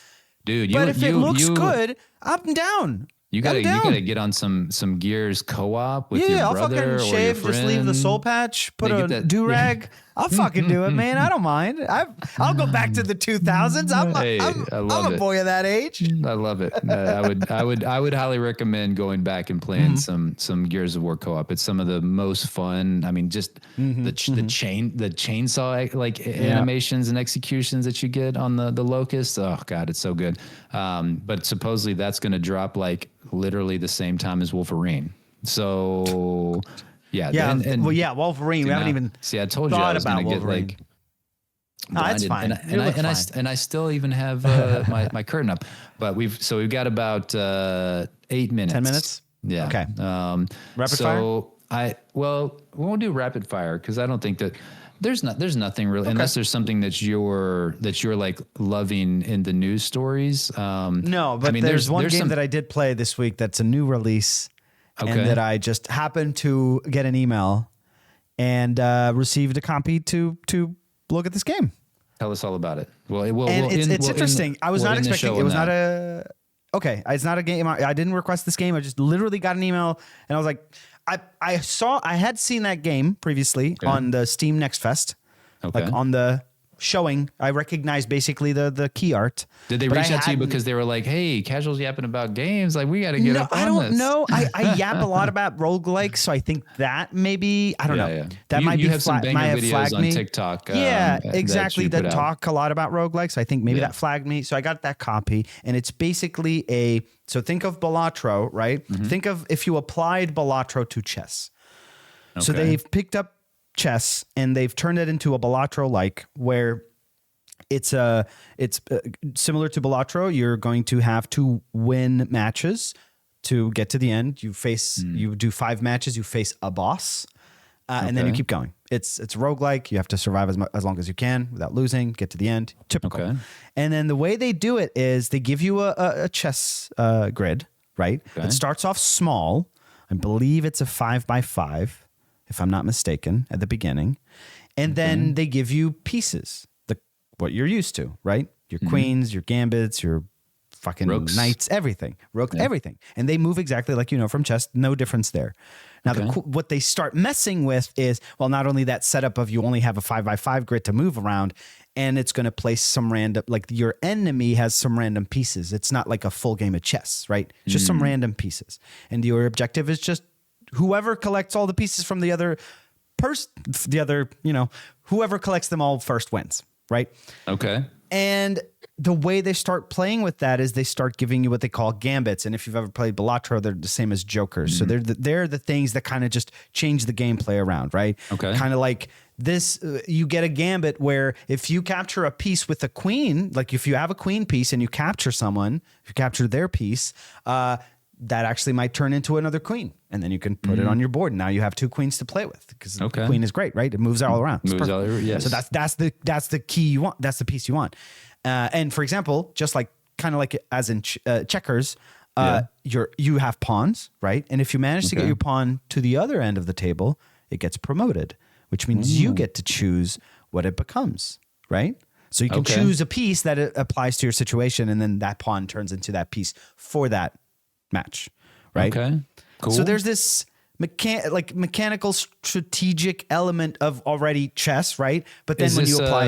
[SPEAKER 2] Dude,
[SPEAKER 1] but if it looks good, I'm down.
[SPEAKER 2] You gotta get on some Gears co-op with your brother.
[SPEAKER 1] I'll fucking shave, just leave the soul patch, put a do-rag. I'll fucking do it, man. I don't mind. I'll go back to the 2000s. I'm a boy of that age.
[SPEAKER 2] I love it. I would highly recommend going back and playing some Gears of War co-op. It's some of the most fun. I mean, just the chainsaw like animations and executions that you get on the Locust. Oh God, it's so good. But supposedly that's going to drop like literally the same time as Wolverine. So. Wolverine. We haven't even.
[SPEAKER 1] See, I told you I was going to get like. No, that's fine.
[SPEAKER 2] And I still even have my curtain up, but we've got about 8 minutes.
[SPEAKER 1] 10 minutes.
[SPEAKER 2] Yeah.
[SPEAKER 1] Okay.
[SPEAKER 2] Rapid fire. We won't do rapid fire because I don't think that there's nothing really unless there's something that you're like loving in the news stories.
[SPEAKER 1] No, but I mean, there's one game that I did play this week that's a new release. Okay. And that I just happened to get an email and received a copy to look at this game.
[SPEAKER 2] Tell us all about it. Well,
[SPEAKER 1] it's interesting. I was not expecting. It was not a. Okay, it's not a game. I didn't request this game. I just literally got an email, and I was like, I had seen that game previously on the Steam Next Fest, like on the showing. I recognized basically the key art.
[SPEAKER 2] Did they reach out to you because they were like, "Hey, Casual's yapping about games. Like, we got to get up on this."
[SPEAKER 1] I don't know. I yap a lot about roguelikes, so I think that maybe I don't know. Yeah. That might have some banger videos on
[SPEAKER 2] TikTok.
[SPEAKER 1] Exactly. That talk a lot about roguelikes. I think maybe that flagged me. So I got that copy, and it's basically so think of Balatro, right? Mm-hmm. Think of if you applied Balatro to chess. Okay. So they've picked up chess and they've turned it into a Balatro-like where it's similar to Balatro. You're going to have to win matches to get to the end. You do 5 matches. You face a boss, and then you keep going. It's roguelike. You have to survive as long as you can without losing. Get to the end. Typical. Okay. And then the way they do it is they give you a chess grid, right? Okay. It starts off small. I believe it's a 5x5, if I'm not mistaken, at the beginning, and then they give you pieces. What you're used to, right? Your queens, your gambits, your fucking Rooks. Knights, everything. Everything. And they move exactly like you know from chess. No difference there. Now, what they start messing with is, well, not only that setup of you only have a 5x5 grid to move around, and it's going to place some random, like your enemy has some random pieces. It's not like a full game of chess, right? It's just some random pieces. And your objective is just whoever collects all the pieces from the other whoever collects them all first wins. Right. Okay. And the way they start playing with that is they start giving you what they call gambits. And if you've ever played Balatro, they're the same as jokers. So they're the things that kind of just change the gameplay around. Right. Okay. Kind of like this, you get a gambit where if you capture a piece with a queen, like if you have a queen piece and you capture someone, if you capture their piece, that actually might turn into another queen. And then you can put it on your board. Now you have 2 queens to play with because the queen is great, right? It moves all around. Yes. So that's the key you want. That's the piece you want. And for example, just like kind of like as in checkers, you have pawns, right? And if you manage to get your pawn to the other end of the table, it gets promoted, which means you get to choose what it becomes, right? So you can choose a piece that it applies to your situation, and then that pawn turns into that piece for that match, right? Okay, cool. So there's this mechanical strategic element of already chess, right? But then when you apply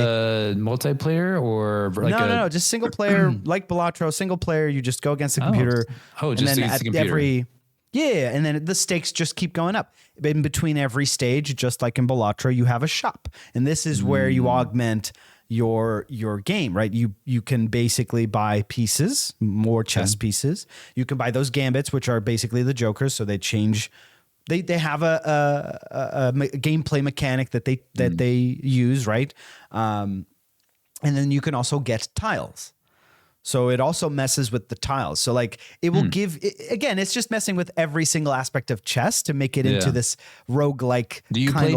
[SPEAKER 2] multiplayer or like
[SPEAKER 1] no, just single player, like Balatro, single player. You just go against the computer.
[SPEAKER 2] Just against the computer.
[SPEAKER 1] And then the stakes just keep going up. In between every stage, just like in Balatro, you have a shop, and this is where you augment your game, right? You can basically buy pieces, more chess pieces. You can buy those gambits, which are basically the jokers. So they change. They have a gameplay mechanic that they use, right? And then you can also get tiles. So it also messes with the tiles. So like it will give again, it's just messing with every single aspect of chess to make it into this roguelike.
[SPEAKER 2] Do you play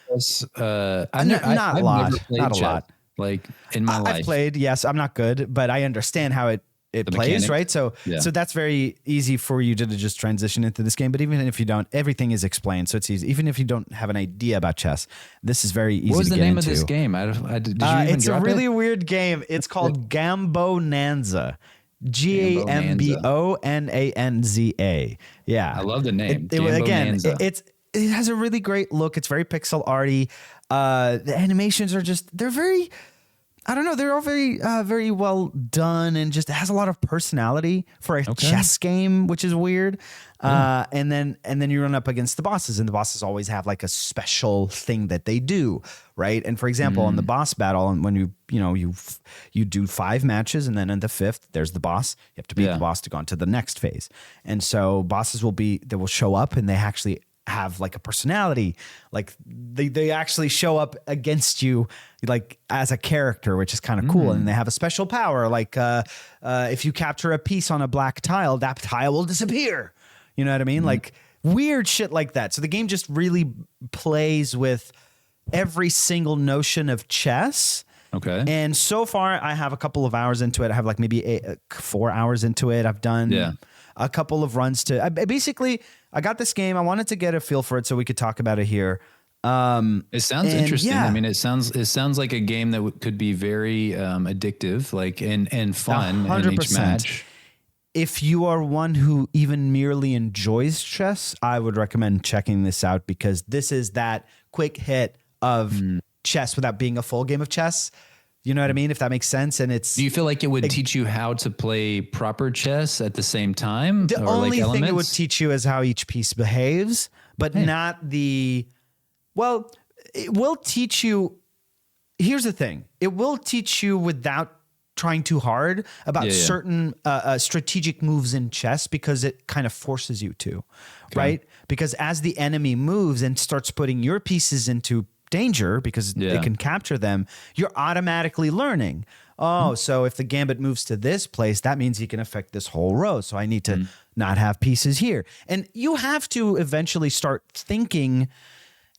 [SPEAKER 2] chess?
[SPEAKER 1] Not a lot.
[SPEAKER 2] Like in my life.
[SPEAKER 1] I've played, yes. I'm not good, but I understand how it plays, mechanic. Right? So that's very easy for you to just transition into this game. But even if you don't, everything is explained. So it's easy. Even if you don't have an idea about chess, this is very easy to get into.
[SPEAKER 2] What was the name of this game? Did you even
[SPEAKER 1] it's a really weird game. It's called Gambonanza. Gambonanza. Yeah.
[SPEAKER 2] I love the name.
[SPEAKER 1] It has a really great look. It's very pixel arty. The animations are they're very, I don't know. They're all very, very well done, and just it has a lot of personality for a chess game, which is weird. And then you run up against the bosses, and the bosses always have like a special thing that they do, right? And for example, on the boss battle, and when you do 5 matches, and then in the 5th, there's the boss. You have to beat the boss to go on to the next phase. And so bosses they will show up, and they actually have like a personality, like they actually show up against you like as a character, which is kind of cool. And they have a special power, like if you capture a piece on a black tile, that tile will disappear. You know what I mean? Like weird shit like that. So the game just really plays with every single notion of chess. Okay. And so far I have a couple of hours into it. I have like maybe 4 hours into it. I've done a couple of runs I got this game. I wanted to get a feel for it so we could talk about it here.
[SPEAKER 2] It sounds interesting. I mean, it sounds like a game that could be very addictive, like and fun
[SPEAKER 1] 100%.
[SPEAKER 2] in each match.
[SPEAKER 1] If you are one who even merely enjoys chess, I would recommend checking this out because this is that quick hit of chess without being a full game of chess. You know what I mean? If that makes sense. And it's.
[SPEAKER 2] Do you feel like it would teach you how to play proper chess at the same time?
[SPEAKER 1] The only thing it would teach you is how each piece behaves, but not the. Well, it will teach you. Here's the thing. It will teach you without trying too hard about certain strategic moves in chess because it kind of forces you to, right? Because as the enemy moves and starts putting your pieces into danger because it can capture them, you're automatically learning. Oh, so if the gambit moves to this place, that means he can affect this whole row. So I need to not have pieces here. And you have to eventually start thinking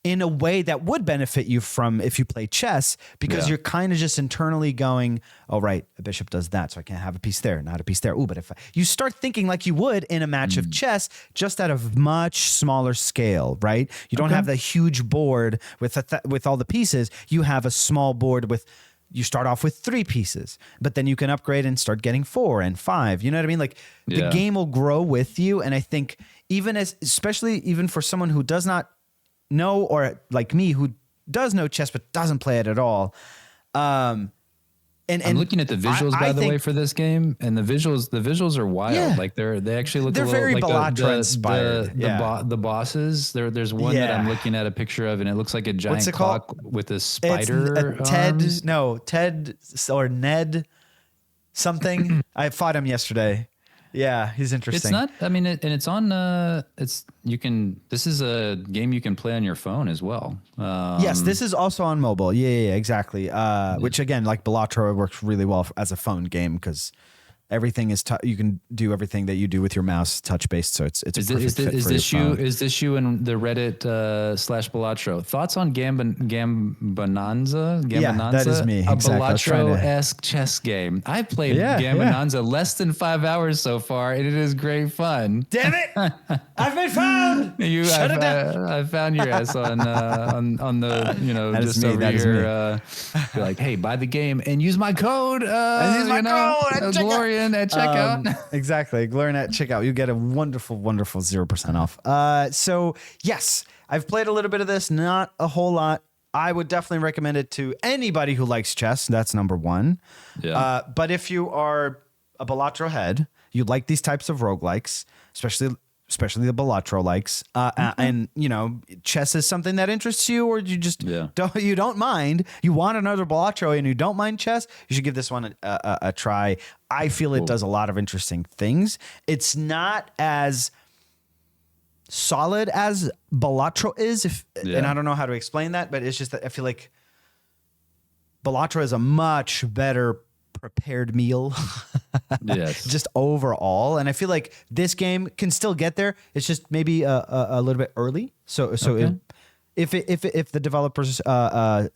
[SPEAKER 1] in a way that would benefit you from if you play chess, because you're kind of just internally going, oh, right, a bishop does that, so I can't have a piece there, not a piece there. Ooh, but if you start thinking like you would in a match of chess, just at a much smaller scale, right? You don't have the huge board with all the pieces. You have a small board with, you start off with 3 pieces, but then you can upgrade and start getting 4 and 5. You know what I mean? Like the game will grow with you. And I think especially even for someone who does not know, or like me who does know chess but doesn't play it at all. And
[SPEAKER 2] I'm looking at the visuals by the way for this game, and the visuals are wild. Yeah. Like they actually look. They're
[SPEAKER 1] very
[SPEAKER 2] like
[SPEAKER 1] Bellatra inspired.
[SPEAKER 2] The bosses. There's one that I'm looking at a picture of, and it looks like a giant clock with a spider.
[SPEAKER 1] Ted or Ned something. I fought him yesterday. Yeah, he's interesting.
[SPEAKER 2] It's not. I mean, it's on. This is a game you can play on your phone as well.
[SPEAKER 1] Yes, this is also on mobile. Yeah, exactly. Which again, like Bellatra, works really well as a phone game because everything is you can do everything that you do with your mouse touch based. So it's
[SPEAKER 2] is
[SPEAKER 1] perfect fit for
[SPEAKER 2] this
[SPEAKER 1] your
[SPEAKER 2] you?
[SPEAKER 1] phone.
[SPEAKER 2] Is this you and the Reddit /Bellatro? Thoughts on Gambonanza?
[SPEAKER 1] Yeah, that is me.
[SPEAKER 2] A Bellatro-esque chess game. I played Gambonanza less than 5 hours so far, and it is great fun.
[SPEAKER 1] Damn it! I've been found.
[SPEAKER 2] Shut it down. I found your ass on the just over here. Be like, hey, buy the game and use my code.
[SPEAKER 1] Use my code.
[SPEAKER 2] Gloria at checkout.
[SPEAKER 1] Exactly. Gloria at checkout. You get a wonderful 0% off. So yes, I've played a little bit of this, not a whole lot. I would definitely recommend it to anybody who likes chess. That's number one. Yeah. But if you are a Bellatro head, you like these types of roguelikes, especially the Bellatro likes, and chess is something that interests you, or you just don't mind. You want another Bellatro and you don't mind chess, you should give this one a try. I feel it does a lot of interesting things. It's not as solid as Bellatro is, and I don't know how to explain that, but it's just that I feel like Bellatro is a much better prepared meal. Yes. Just overall. And I feel like this game can still get there. It's just maybe a little bit early. So if the developers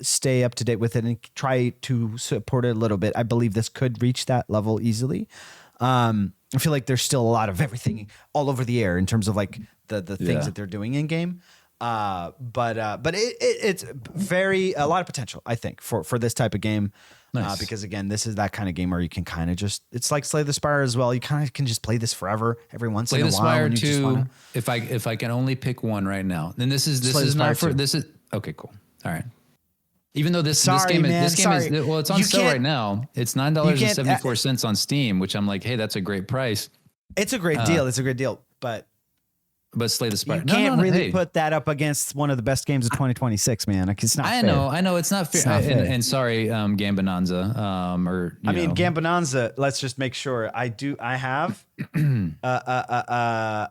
[SPEAKER 1] stay up to date with it and try to support it a little bit, I believe this could reach that level easily. I feel like there's still a lot of everything all over the air in terms of like the things that they're doing in game. But it's a lot of potential, I think, for this type of game. Nice. Because again, this is that kind of game where you can kind of just, it's like Slay the Spire as well. You kind of can just play this forever every once in a while.
[SPEAKER 2] Slay the Spire 2, if I can only pick one right now, then this is okay, cool. All right. Even though this game is it's on sale right now. It's $9.74 on Steam, which I'm like, hey, that's a great price.
[SPEAKER 1] It's a great deal. It's a great deal, but
[SPEAKER 2] Slay the Spire.
[SPEAKER 1] You can't really put that up against one of the best games of 2026, man. Like, it's not fair.
[SPEAKER 2] I know. It's not fair. And sorry, Gambonanza.
[SPEAKER 1] Gambonanza, let's just make sure. I have, I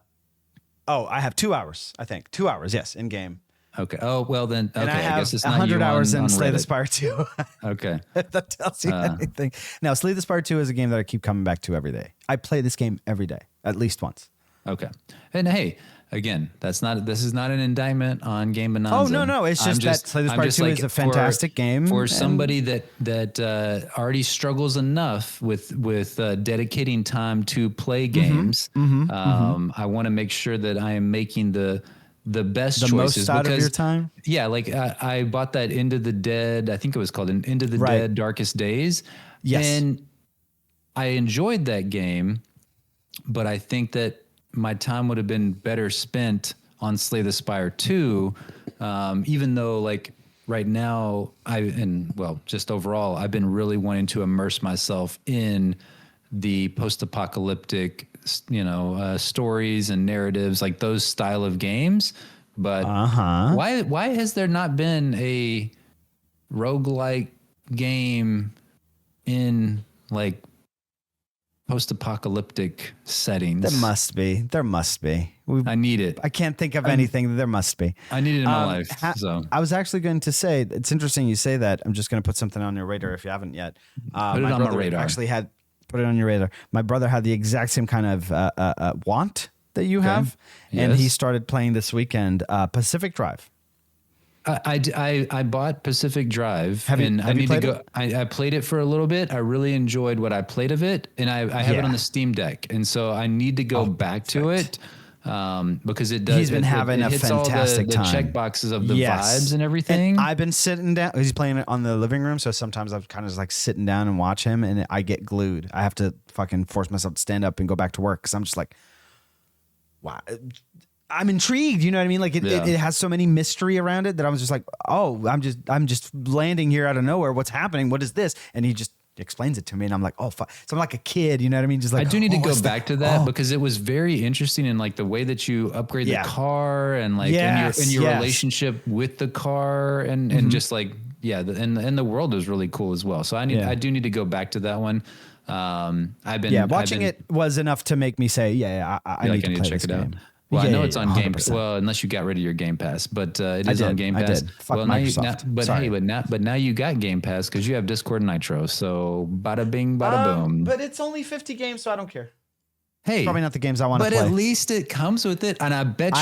[SPEAKER 1] have 2 hours, I think. 2 hours, yes, in game.
[SPEAKER 2] Okay. Oh, well then, okay.
[SPEAKER 1] And I
[SPEAKER 2] guess it's
[SPEAKER 1] have
[SPEAKER 2] not
[SPEAKER 1] 100 hours in Slay
[SPEAKER 2] Reddit.
[SPEAKER 1] the Spire 2.
[SPEAKER 2] Okay.
[SPEAKER 1] If that tells you anything. Now, Slay the Spire 2 is a game that I keep coming back to every day. I play this game every day, at least once.
[SPEAKER 2] Okay. And hey, again, this is not an indictment on Gambonanza.
[SPEAKER 1] Oh, no. It's just that Slay the Spire 2 is a fantastic game.
[SPEAKER 2] For somebody that already struggles enough with dedicating time to play games, I want to make sure that I am making the the best
[SPEAKER 3] the
[SPEAKER 2] choices.
[SPEAKER 3] most out of your time.
[SPEAKER 2] Yeah, like I bought that Into the Dead. I think it was called Into the Dead Darkest Days.
[SPEAKER 3] Yes.
[SPEAKER 2] And I enjoyed that game, but I think that my time would have been better spent on Slay the Spire 2, even though like right now just overall, I've been really wanting to immerse myself in the post-apocalyptic, stories and narratives, like those style of games. But why has there not been a roguelike game in like post-apocalyptic settings?
[SPEAKER 3] There must be.
[SPEAKER 2] I need it.
[SPEAKER 3] I can't think of anything. There must be.
[SPEAKER 2] I need it in my life. So
[SPEAKER 3] I was actually going to say, it's interesting you say that. I'm just going to put something on your radar if you haven't yet.
[SPEAKER 2] Put it on my radar.
[SPEAKER 3] Put it on your radar. My brother had the exact same kind of want that you have, and he started playing this weekend Pacific Drive.
[SPEAKER 2] I bought Pacific Drive,
[SPEAKER 3] have you played it?
[SPEAKER 2] I played it for a little bit. I really enjoyed what I played of it, and I have it on the Steam Deck, and so I need to go back to it because it does.
[SPEAKER 3] He's been having a fantastic time.
[SPEAKER 2] The check boxes of the vibes and everything.
[SPEAKER 3] And I've been sitting down. He's playing it on the living room, so sometimes I'm kind of just like sitting down and watch him, and I get glued. I have to fucking force myself to stand up and go back to work because I'm just like, wow. I'm intrigued. You know what I mean? Like it has so many mystery around it that I was just like, oh, I'm just landing here out of nowhere. What's happening? What is this? And he just explains it to me, and I'm like, oh, fuck. So I'm like a kid. You know what I mean? Just like
[SPEAKER 2] I do need to go back to that because it was very interesting in like the way that you upgrade the car and like in your relationship with the car and just like and the world is really cool as well. So I do need to go back to that one. Watching
[SPEAKER 3] it was enough to make me say, I need to play
[SPEAKER 2] check
[SPEAKER 3] this
[SPEAKER 2] it
[SPEAKER 3] game.
[SPEAKER 2] out. Well, I know it's on
[SPEAKER 3] 100%.
[SPEAKER 2] Game Pass. Well, unless you got rid of your Game Pass, but it is on Game Pass.
[SPEAKER 3] I did. Fuck Microsoft.
[SPEAKER 2] Now you got Game Pass because you have Discord Nitro. So bada bing, bada boom.
[SPEAKER 3] But it's only 50 games, so I don't care.
[SPEAKER 2] Hey,
[SPEAKER 3] probably not the games I want to play.
[SPEAKER 2] But at least it comes with it, and I bet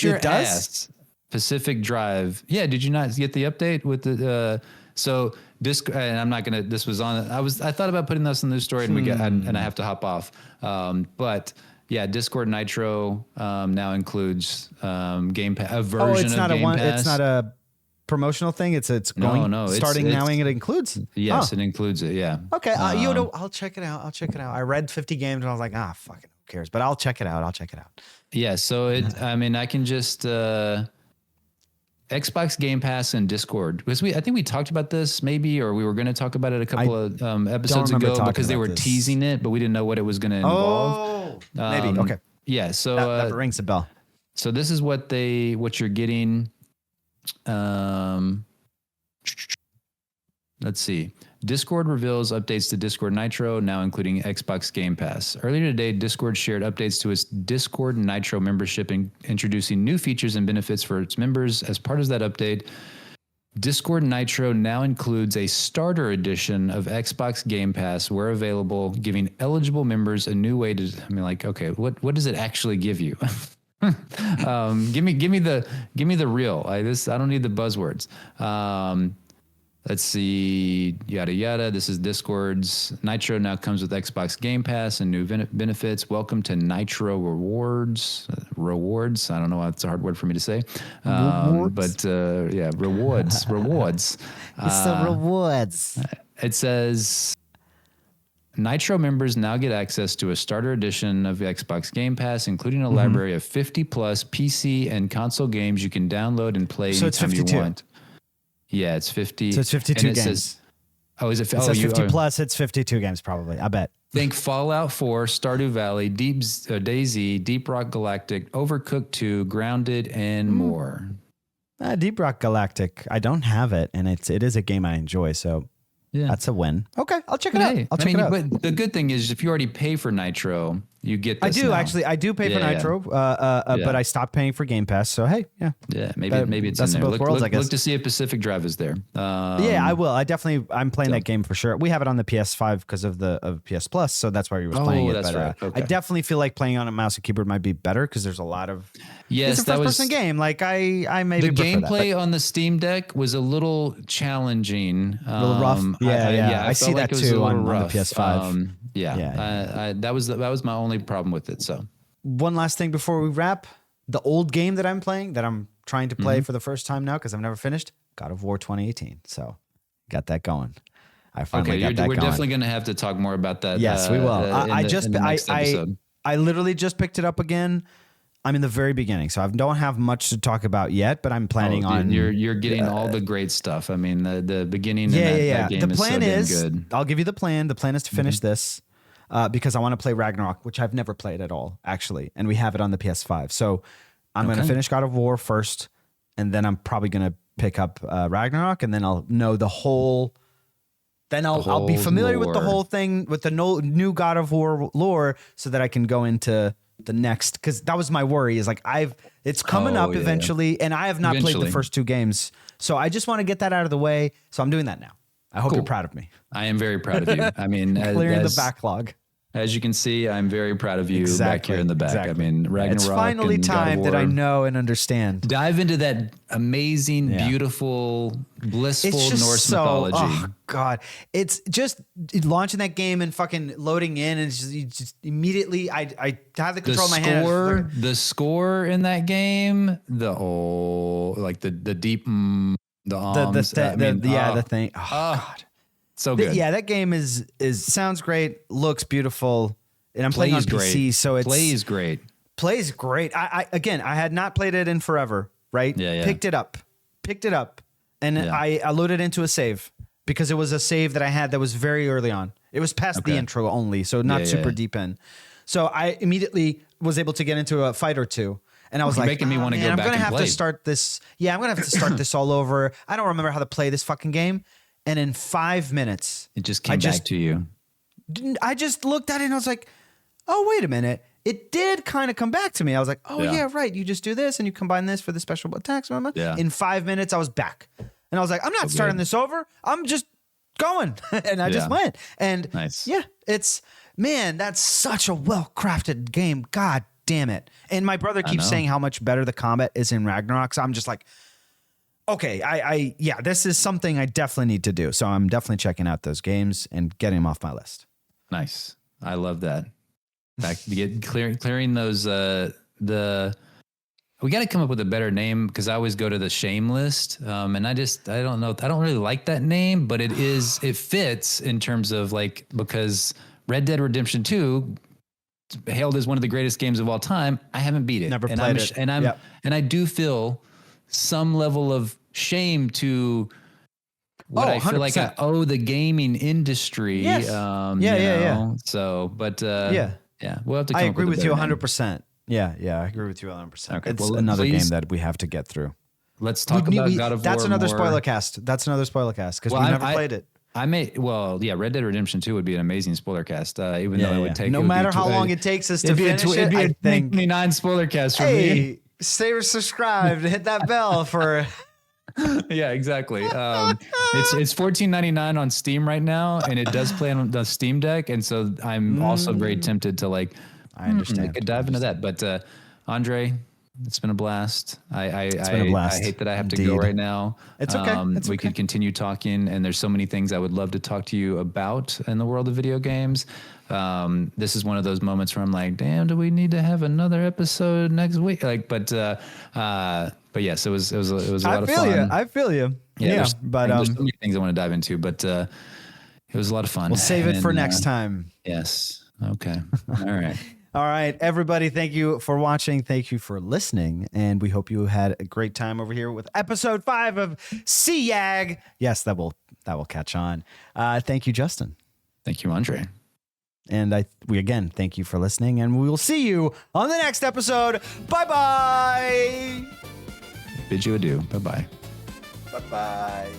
[SPEAKER 2] your ass. Pacific Drive. Yeah, did you not get the update with the? So Discord, and I'm not gonna. This was on. I thought about putting this in the story, and I have to hop off. But. Yeah, Discord Nitro now includes Game Pass, a version of Game Pass.
[SPEAKER 3] It's not a promotional thing. It's going starting now, and it includes.
[SPEAKER 2] Yes, it includes it. Yeah.
[SPEAKER 3] Okay, I'll check it out. I read 50 games and I was like, fucking who cares? But I'll check it out.
[SPEAKER 2] Yeah. So I can just Xbox Game Pass and Discord, because I think we talked about this maybe, or we were going to talk about it a couple of episodes ago because they were teasing it, but we didn't know what it was going to involve.
[SPEAKER 3] Maybe. Okay.
[SPEAKER 2] Yeah. So
[SPEAKER 3] that rings a bell.
[SPEAKER 2] So this is what you're getting. Let's see. Discord reveals updates to Discord Nitro, now including Xbox Game Pass. Earlier today, Discord shared updates to its Discord Nitro membership and introducing new features and benefits for its members. As part of that update, Discord Nitro now includes a starter edition of Xbox Game Pass where available, giving eligible members a new way to, okay, what does it actually give you? Give me the real. I don't need the buzzwords. Let's see, yada, yada. This is Discord's. Nitro now comes with Xbox Game Pass and new benefits. Welcome to Nitro Rewards. Rewards. I don't know why it's a hard word for me to say. Rewards? Rewards.
[SPEAKER 3] It's the rewards.
[SPEAKER 2] It says Nitro members now get access to a starter edition of Xbox Game Pass, including a library of 50 plus PC and console games you can download and play anytime you want. Yeah, it's 50.
[SPEAKER 3] So it's 52 games.
[SPEAKER 2] Is it?
[SPEAKER 3] It says 50 plus. It's 52 games probably. I bet.
[SPEAKER 2] Think Fallout 4, Stardew Valley, DayZ, Deep Rock Galactic, Overcooked 2, Grounded, and more.
[SPEAKER 3] Deep Rock Galactic. I don't have it, and it is a game I enjoy. So that's a win. Okay, I'll check it out. I'll check it out.
[SPEAKER 2] But the good thing is, if you already pay for Nitro, you get this.
[SPEAKER 3] I do pay for Nitro, but I stopped paying for Game Pass. So hey,
[SPEAKER 2] maybe it's in there. Look to see if Pacific Drive is there.
[SPEAKER 3] I will. I'm playing that game for sure. We have it on the PS5 because of PS Plus, so that's why we were playing it.
[SPEAKER 2] That's right. Okay.
[SPEAKER 3] I definitely feel like playing on a mouse and keyboard might be better because there's a lot of
[SPEAKER 2] it's
[SPEAKER 3] a first-person game. Like I maybe
[SPEAKER 2] the gameplay on the Steam Deck was a little challenging,
[SPEAKER 3] a little rough. I see that too on the PS5.
[SPEAKER 2] That was my only problem with it. So
[SPEAKER 3] one last thing before we wrap. the old game that I'm playing, that I'm trying to play for the first time now because I've never finished, God of War 2018. So got that going. I finally got that
[SPEAKER 2] we're
[SPEAKER 3] going.
[SPEAKER 2] definitely going to have to talk more about that.
[SPEAKER 3] Yes, we will.
[SPEAKER 2] Next episode.
[SPEAKER 3] I literally just picked it up again. I'm in the very beginning, so I don't have much to talk about yet, but I'm planning on.
[SPEAKER 2] You're getting all the great stuff. I mean, the beginning.
[SPEAKER 3] Yeah.
[SPEAKER 2] That game
[SPEAKER 3] The plan
[SPEAKER 2] is so damn good.
[SPEAKER 3] I'll give you the plan. The plan is to finish this because I want to play Ragnarok, which I've never played at all, actually, and we have it on the PS5. So I'm going to finish God of War first, and then I'm probably going to pick up Ragnarok, and then I'll know the whole. Then I'll be familiar with the whole thing, with the new God of War lore, so that I can go into the next. Because that was my worry, is like it's coming up eventually, and I have not played the first 2 games, so I just want to get that out of the way. So I'm doing that now. I hope you're proud of me.
[SPEAKER 2] I am very proud of you. I mean,
[SPEAKER 3] clearing the backlog.
[SPEAKER 2] As you can see, I'm very proud of you back here in the back.
[SPEAKER 3] Exactly.
[SPEAKER 2] I mean, Ragnarok.
[SPEAKER 3] It's finally time that I know and understand.
[SPEAKER 2] Dive into that amazing, beautiful, blissful Norse mythology.
[SPEAKER 3] Oh God, it's just launching that game and fucking loading in, and just immediately I have the control in my hand.
[SPEAKER 2] The score in that game, the deep, the
[SPEAKER 3] thing. Oh God.
[SPEAKER 2] So good.
[SPEAKER 3] Yeah, that game is sounds great, looks beautiful, and I'm playing on PC, so it's
[SPEAKER 2] plays great.
[SPEAKER 3] Plays great. I had not played it in forever, right?
[SPEAKER 2] Yeah.
[SPEAKER 3] Picked it up, and I loaded into a save because it was a save that I had that was very early on. It was past the intro only, so not super deep in. So I immediately was able to get into a fight or two. And I was like,
[SPEAKER 2] making me want to go back and play.
[SPEAKER 3] I'm gonna have to start this. Yeah, I'm gonna have to start this all over. I don't remember how to play this fucking game. And in 5 minutes,
[SPEAKER 2] it just came back to you.
[SPEAKER 3] I just looked at it and I was like, oh, wait a minute. It did kind of come back to me. I was like, oh, yeah, right. You just do this and you combine this for the special attacks.
[SPEAKER 2] Yeah.
[SPEAKER 3] In 5 minutes, I was back. And I was like, I'm not starting this over. I'm just going. And I just went. And that's such a well-crafted game. God damn it. And my brother keeps saying how much better the combat is in Ragnarok. So I'm just like, okay, this is something I definitely need to do. So I'm definitely checking out those games and getting them off my list.
[SPEAKER 2] Nice. I love that. Back to get clearing those, we got to come up with a better name because I always go to the shame list. And I don't know. I don't really like that name, but it fits in terms of because Red Dead Redemption 2 hailed as one of the greatest games of all time. I haven't beat it.
[SPEAKER 3] Never played it.
[SPEAKER 2] And I do feel some level of shame to what I feel like I owe the gaming industry.
[SPEAKER 3] Yes.
[SPEAKER 2] So, but we'll have to.
[SPEAKER 3] I agree with you 100%. Yeah, I agree with you 100%. Okay, it's another game that we have to get through.
[SPEAKER 2] Let's talk about God of War.
[SPEAKER 3] That's another spoiler cast. Because we've never played it.
[SPEAKER 2] Red Dead Redemption 2 would be an amazing spoiler cast, even though it would take...
[SPEAKER 3] No matter how long it takes us to finish it,
[SPEAKER 2] I think 29 spoiler cast for me.
[SPEAKER 3] Stay subscribed, hit that bell for...
[SPEAKER 2] Yeah, exactly. It's $14.99 on Steam right now, and it does play on the Steam Deck, and so I'm also very tempted to I
[SPEAKER 3] understand.
[SPEAKER 2] dive into that. But Andre, it's been a blast.
[SPEAKER 3] It's been a blast.
[SPEAKER 2] I hate that I have to go right now.
[SPEAKER 3] It's okay.
[SPEAKER 2] We could continue talking, and there's so many things I would love to talk to you about in the world of video games. This is one of those moments where I'm like, damn, do we need to have another episode next week? But yes, it was a lot of fun.
[SPEAKER 3] I feel you. Yeah, but
[SPEAKER 2] there's so many things I want to dive into, but it was a lot of fun.
[SPEAKER 3] We'll save it for next time.
[SPEAKER 2] Yes. Okay. All right.
[SPEAKER 3] All right, everybody. Thank you for watching. Thank you for listening, and we hope you had a great time over here with episode 5 of CYAG. Yes, that will catch on. Thank you, Justin.
[SPEAKER 2] Thank you, Andre.
[SPEAKER 3] And we again thank you for listening, and we will see you on the next episode. Bye-bye.
[SPEAKER 2] Bid you adieu. Bye-bye.
[SPEAKER 3] Bye-bye.